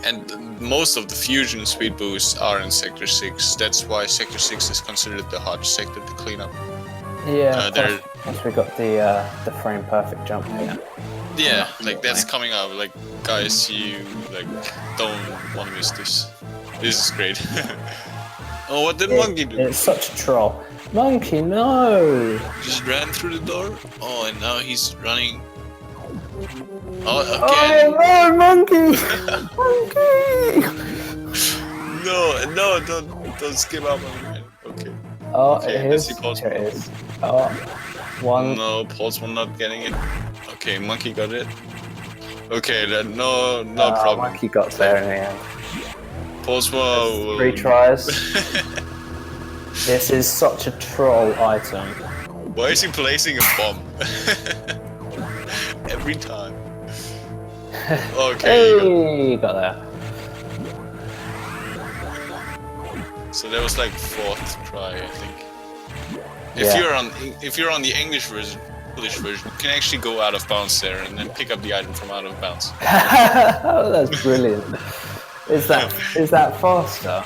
And most of the Fusion speed boosts are in Sector 6. That's why Sector 6 is considered the hardest sector to clean up. Yeah, plus we got the frame perfect jump here. Yeah, like that's coming up. Like, guys, you like don't want to miss this. This is great. Oh, what did Monkey do? It's such a troll. Monkey, no! Just ran through the door. Oh, and now he's running. Oh, again. Oh no, Monkey! Monkey! No, don't skip up on me. Okay. Oh, okay, it is. Here it is. Oh, one. No, Pollsmor not getting it. Okay, Monkey got it. Okay, then no problem. Monkey got there in the end. Pollsmor. 3 tries. This is such a troll item. Why is he placing a bomb? Every time. Okay. Hey, got there. So that was like 4th try, I think. Yeah. If you're on the English version, you can actually go out of bounds there and then pick up the item from out of bounds. Oh, that's brilliant. Is that faster?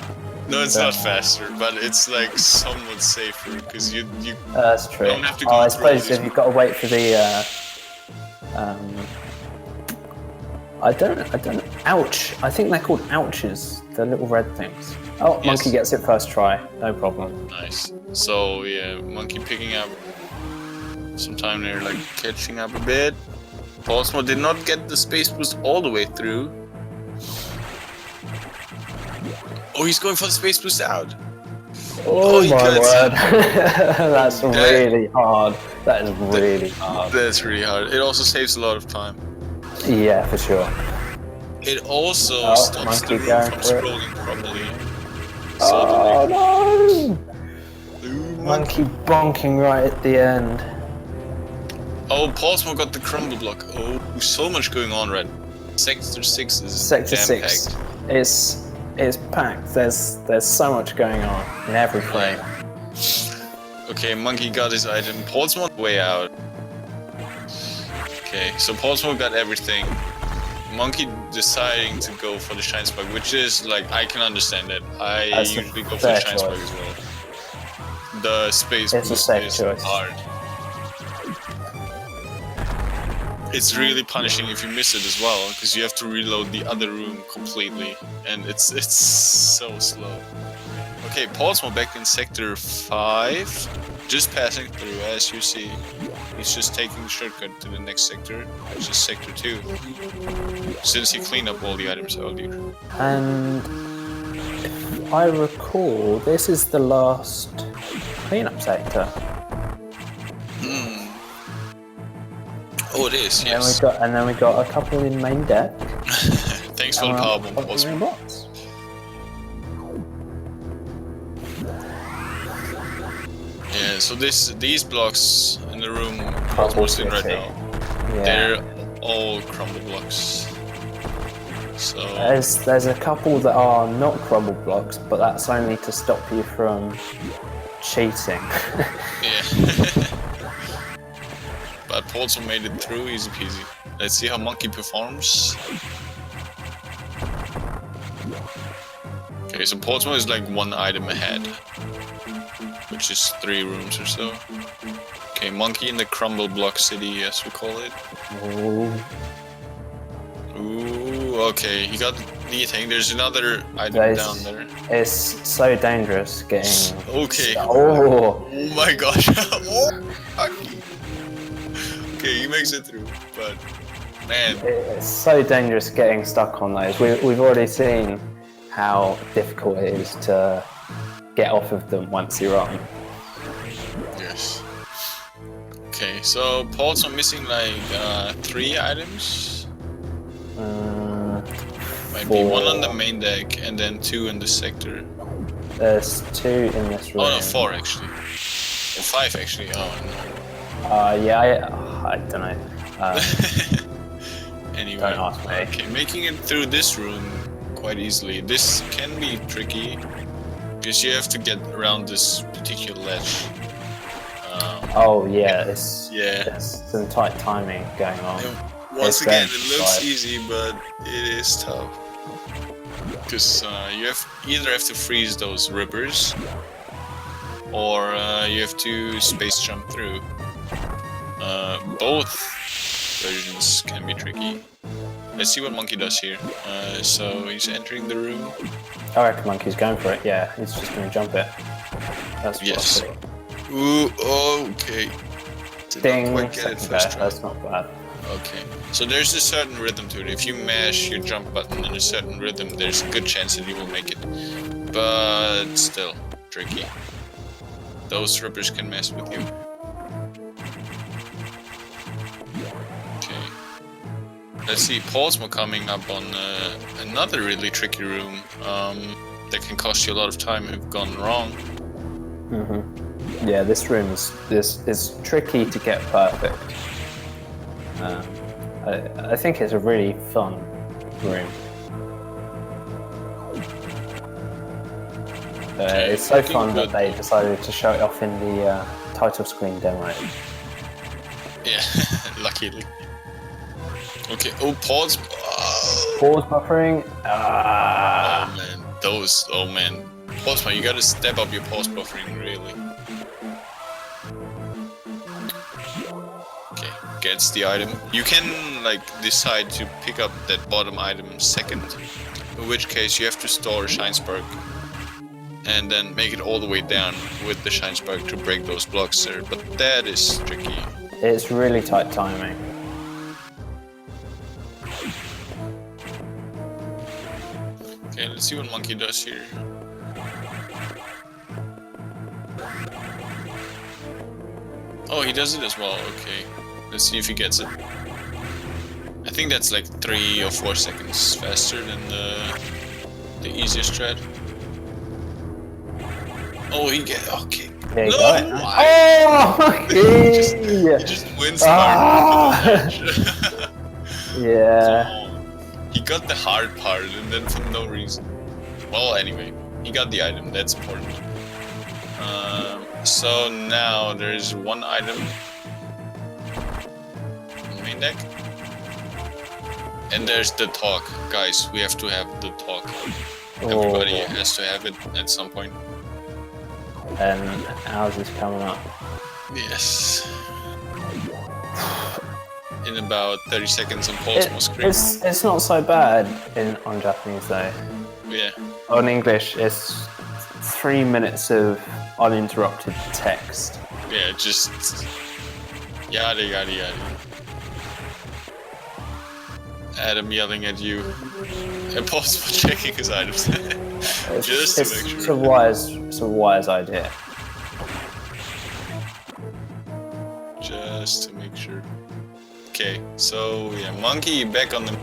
No, it's not faster, but it's like somewhat safer because you that's true. don't have to go I through all suppose these if you've got to wait for the I don't know. Ouch! I think they're called ouches. The little red things. Oh, Yes. Monkey gets it first try. No problem. Nice. So yeah, Monkey picking up some time there, like catching up a bit. Pollsmor did not get the space boost all the way through. Oh, he's going for the space boost out. Oh he my got word! That's really hard. That is really hard. That's really hard. It also saves a lot of time. Yeah, for sure. It also stops the Monkey room going from for it. scrolling properly. Oh no! Monkey bonking right at the end. Oh, Pollsmor got the crumble block. Oh, so much going on, right? Sector 6 is Sector 6. jam-packed. It's packed. There's so much going on in every frame. Okay, Monkey got his item. Pollsmor way out. Okay, so Pollsmor got everything. Monkey deciding to go for the Shine Spark, which is like, I can understand it. I That's usually go for the fair Shine Spark choice. as well. The space It's a boost safe is choice. hard. It's really punishing if you miss it as well, because you have to reload the other room completely, and it's so slow. Okay, Pollsmor back in sector 5, just passing through as you see. He's just taking the shortcut to the next sector, which is sector 2. Since he cleaned up all the items earlier. And if I recall, this is the last cleanup sector. Oh, it is, yes. And then we got a couple in main deck. Thanks for the power bomb, Pollsmor. box. Yeah, so these blocks in the room Pollsmor's in right now, they're all crumble blocks. So there's a couple that are not crumble blocks, but that's only to stop you from cheating. yeah. But Pollsmor made it through easy peasy. Let's see how Monkey performs. Okay, so Pollsmor is like 1 item ahead, which is 3 rooms or so. Okay, Monkey in the crumble block city, as we call it. Ooh, okay, he got the thing. There's another item down there. It's so dangerous getting. Okay. Oh my gosh. Oh, Monkey. Okay, he makes it through, but man. It's so dangerous getting stuck on those. We've already seen how difficult it is to get off of them once you're on. Yes. Okay, so Paul's missing like 3 items. Might be 1 on the main deck and then 2 in the sector. There's 2 in this room. Oh no, 4 actually. Or 5 actually. Oh no. Yeah, I don't know. Anyway, don't ask me. Okay, making it through this room quite easily. This can be tricky because you have to get around this particular ledge. Oh yeah, there's yeah. some tight timing going on. And once again, it looks easy, but it is tough because you either have to freeze those rippers or you have to space jump through. Both versions can be tricky. Let's see what Monkey does here. So he's entering the room. I reckon Monkey's going for it. Yeah, he's just going to jump it. That's yes. possible. Ooh, okay. Did Ding. not quite get it first try. That's not bad. Okay. So there's a certain rhythm to it. If you mash your jump button in a certain rhythm, there's a good chance that you will make it. But still, tricky. Those rippers can mess with you. Okay. Let's see, Pollsmor coming up on another really tricky room that can cost you a lot of time if gone wrong. Yeah, this room is tricky to get perfect. I think it's a really fun room. It's so fun that they decided to show it off in the title screen demo. Yeah, luckily. Okay, oh, pause. Pause buffering. Oh man, those. Oh man, Pollsmor, you gotta step up your pause buffering really. Okay, gets the item. You can like decide to pick up that bottom item second, in which case you have to store a Shine Spark and then make it all the way down with the Shine Spark to break those blocks there. But that is tricky. It's really tight timing. Okay, let's see what Monkey does here. Oh, he does it as well, okay. Let's see if he gets it. I think that's like 3 or 4 seconds faster than the easiest strat. Oh, he okay. There you no, go. why? Oh, he just wins hard. Yeah. So, he got the hard part and then for no reason. Well, anyway, he got the item, that's important. So now there is one item on the main deck. And there's the talk. Guys, we have to have the talk. Everybody has to have it at some point. And ours is coming up. Yes. In about 30 seconds on Pollsmor screen. It's not so bad on Japanese though. Yeah. On English, it's 3 minutes of uninterrupted text. Yeah, just yada yada yada. Adam yelling at you. And Pollsmor checking his items. Just to make sure. It's a wise idea. Just to make sure. Okay, so yeah, Monkey back on the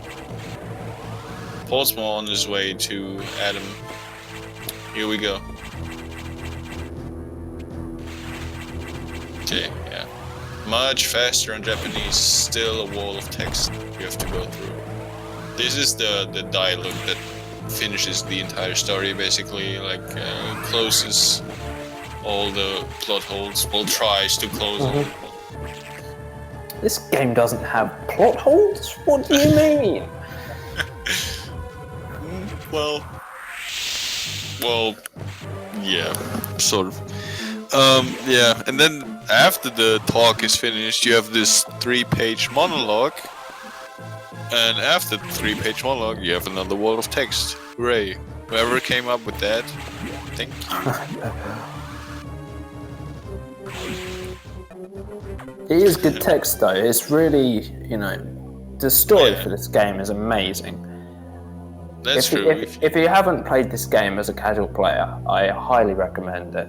Pollsmor on his way to Adam. Here we go. Okay, yeah. Much faster on Japanese, still a wall of text you have to go through. This is the dialogue that finishes the entire story, basically, like closes all the plot holes, well, tries to close all the plot. This game doesn't have plot holes? What do you mean? Well, yeah, sort of. Yeah, and then after the talk is finished, you have this 3-page monologue. And after the 3-page monologue, you have another wall of text. Hooray. Whoever came up with that, thank you. It is good text though. It's really, the story for this game is amazing. That's true. If you haven't played this game as a casual player, I highly recommend it.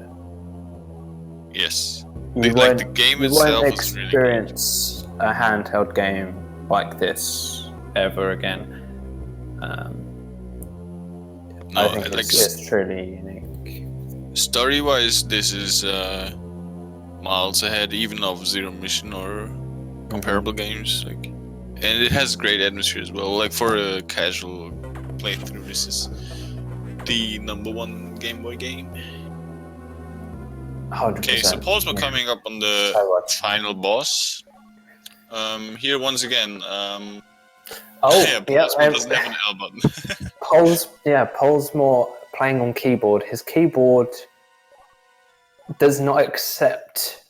Yes. You the game itself won't is really good. experience a handheld game like this ever again. I think it's truly unique. Story-wise, this is miles ahead, even of Zero Mission or comparable games. And it has great atmosphere as well. Like for a casual playthrough, this is the #1 Game Boy game. 100%. Okay, so Pollsmor coming up on the final boss. Here once again. Pollsmor doesn't have an L button. Pollsmor playing on keyboard. His keyboard does not accept.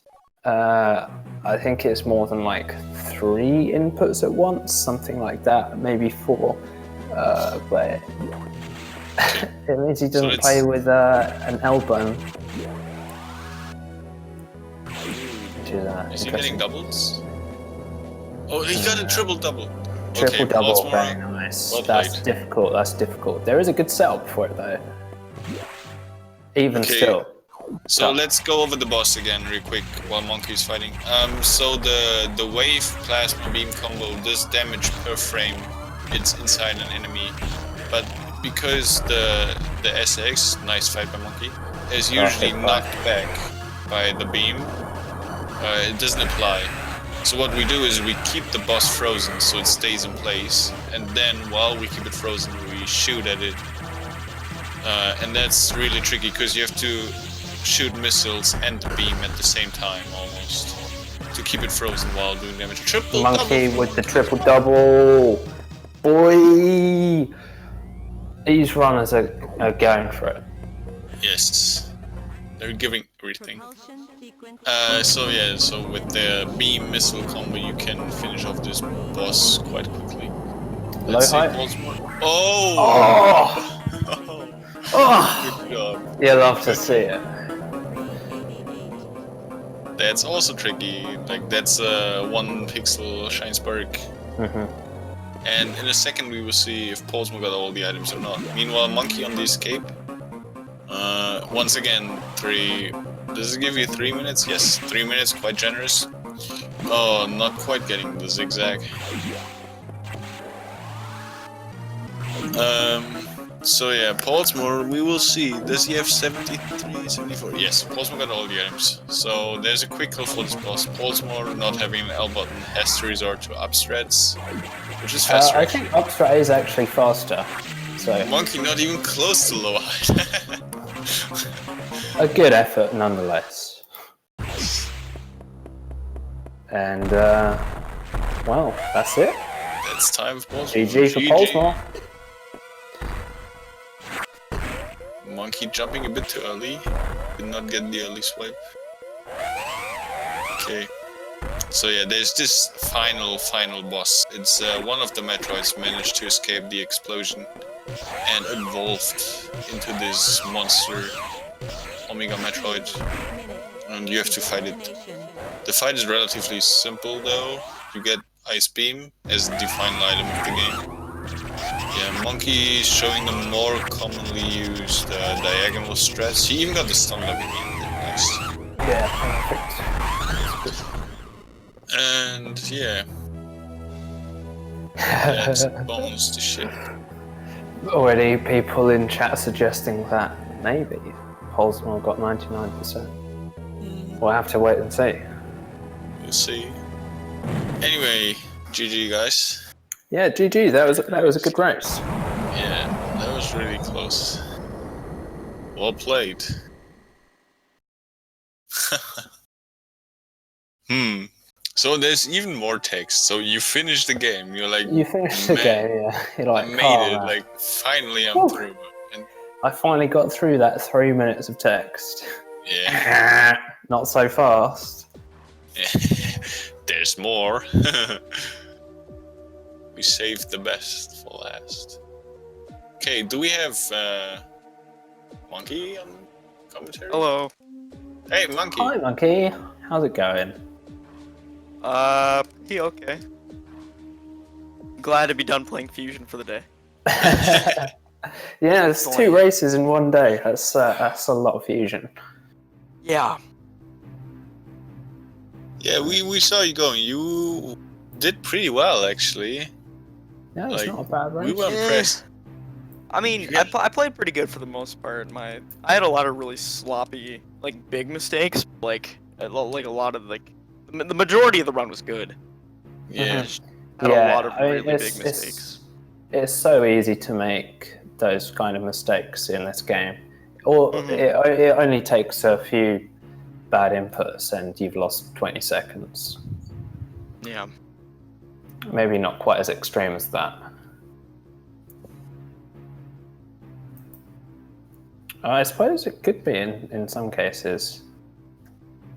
I think it's more than like 3 inputs at once, something like that, maybe 4. But it means he doesn't play with an L button. Is he getting doubles? Oh, he got a triple double. Triple double, Pollsmor, very nice. well That's played. difficult. There is a good setup for it though. Even still. So let's go over the boss again real quick while Monkey's fighting. So the wave plasma beam combo does damage per frame. It's inside an enemy, but because the SX, nice fight by Monkey, is usually knocked back by the beam, it doesn't apply. So what we do is we keep the boss frozen so it stays in place, and then while we keep it frozen, we shoot at it. And that's really tricky because you have to shoot missiles and the beam at the same time almost to keep it frozen while doing damage. Triple Monkey double. with the triple double. Boy! These runners are going for it. Yes. They're giving everything. So with the beam missile combo you can finish off this boss quite quickly. Let's see Pollsmor. Oh! Good job. You love to see it. That's also tricky. Like that's 1 pixel shine spark. And in a second we will see if Pollsmor got all the items or not. Meanwhile, Monkey on the escape. Once again, 3. Does it give you 3 minutes? Yes, 3 minutes, quite generous. Oh, not quite getting the zigzag. So yeah, Pollsmor, we will see. Does he have 73, 74? Yes, Pollsmor got all the items. So there's a quick kill for this boss. Pollsmor, not having an L button, has to resort to up strats, which is faster. I think up strat is actually faster. So Monkey not even close to low height. a good effort nonetheless. And, well, that's it. That's time for Pollsmor. GG for Pollsmor. Monkey jumping a bit too early. Did not get the early swipe. Okay. So yeah, there's this final boss. It's one of the Metroids managed to escape the explosion and evolved into this monster Omega Metroid, and you have to fight it. The fight is relatively simple though. You get Ice Beam as the final item of the game. Yeah, Monkey is showing the more commonly used diagonal strats. He even got the stun lock again. Nice. Yeah, perfect. And yeah. That's bones to shit. Already people in chat suggesting that maybe Pollsmor got 99%. We'll have to wait and see. We'll see. Anyway, GG guys. Yeah, GG. That was a good race. Yeah, that was really close. Well played. So there's even more text. So you finished the game. You're like, You finished the game, yeah. You're like, I made oh, it. man. Like, finally I'm through. And I finally got through that 3 minutes of text. yeah. Not so fast. There's more. We saved the best for last. Okay, do we have Monkey on commentary? Hello. Hey, Monkey. Hi, Monkey. How's it going? He okay. Glad to be done playing Fusion for the day. Yeah, it's 2 races in one day. That's a lot of Fusion. Yeah. Yeah, we saw you going. You did pretty well, actually. Yeah, it's Like, not a bad race. We were impressed. I mean, I played pretty good for the most part. I had a lot of really sloppy, like, big mistakes. Like a lot of, like, the majority of the run was good. Yeah. Had a lot of really big mistakes. It's so easy to make those kind of mistakes in this game. Or it only takes a few bad inputs and you've lost 20 seconds. Yeah. Maybe not quite as extreme as that. I suppose it could be in some cases,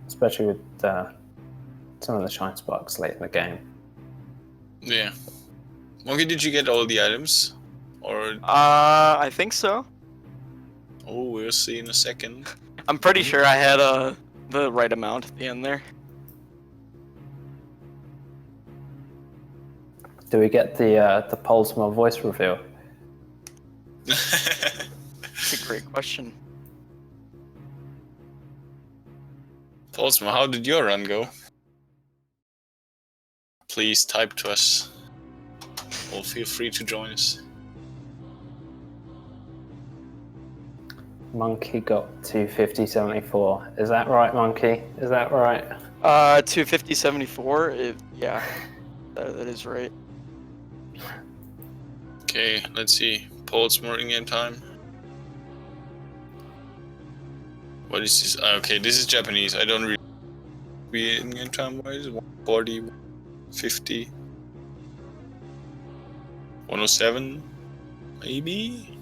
especially with some of the shine sparks late in the game. Yeah. Monkey, did you get all the items? Or I think so. oh, we'll see in a second. I'm pretty sure I had the right amount at the end there. Do we get the Pollsmor voice reveal? That's a great question. Pollsmor, how did your run go? Please type to us. Or feel free to join us. Monkey got 250.74. Is that right, Monkey? Is that right? 250.74. Yeah, that is right. Okay, let's see. Pollsmor in-game time. What is this? Okay, this is Japanese. I don't really be in-game time wise. 140, 50, 107, maybe?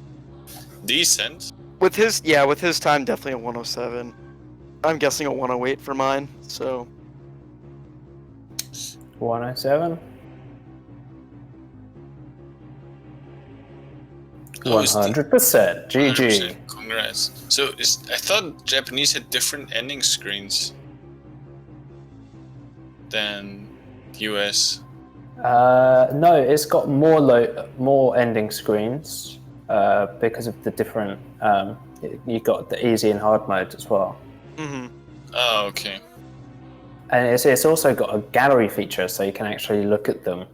Decent. With his time, definitely a 107. I'm guessing a 108 for mine. So 107? Oh, it's 100%. GG. 100%. Congrats. So I thought Japanese had different ending screens than US. No, it's got more ending screens because of the different. You got the easy and hard mode as well. Oh, okay. And it's also got a gallery feature, so you can actually look at them.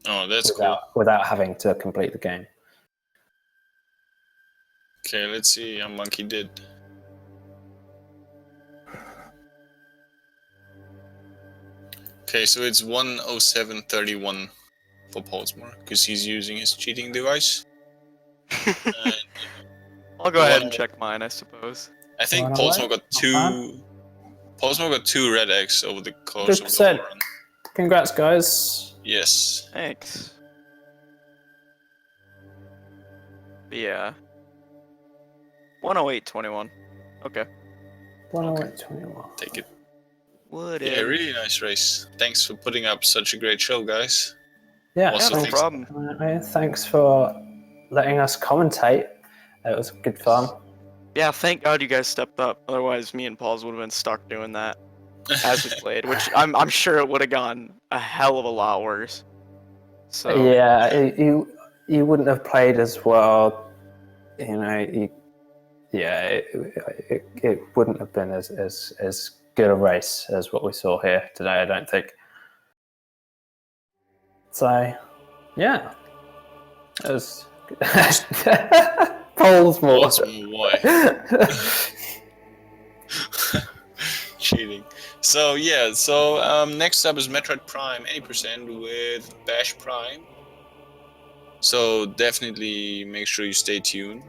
Oh, that's cool. Without having to complete the game. Okay, let's see how Monkey did. Okay, so it's 107.31 for Pollsmor, because he's using his cheating device. I'll go ahead and check mine, I suppose. I think Pollsmor got Pollsmor got 2 red eggs over the course of the 100%. whole run. Congrats, guys. Yes. Thanks. Yeah. 108.21. Okay. 108.21. Take it. What? Yeah, really nice race. Thanks for putting up such a great show, guys. Yeah, Also, no thanks- problem. Thanks for letting us commentate. It was good fun. Yeah, thank God you guys stepped up. Otherwise, me and Pauls would have been stuck doing that as we played, which I'm sure it would have gone a hell of a lot worse. So Yeah, you wouldn't have played as well. You know, it wouldn't have been as good a race as what we saw here today, I don't think. So, yeah, it was Pollsmor. Pollsmor, why? Cheating. So yeah, next up is Metroid Prime 80% with Bash Prime. So definitely make sure you stay tuned.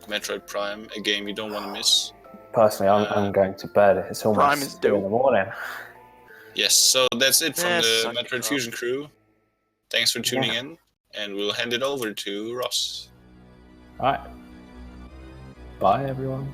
Metroid Prime, a game you don't want to miss. Personally, I'm going to bed. It's Prime is almost 2 in the dope. morning. Yes, so that's it from Yeah, the suck it Metroid up. Fusion crew. Thanks for tuning Yeah. in, and we'll hand it over to Ross. All right. Bye, everyone.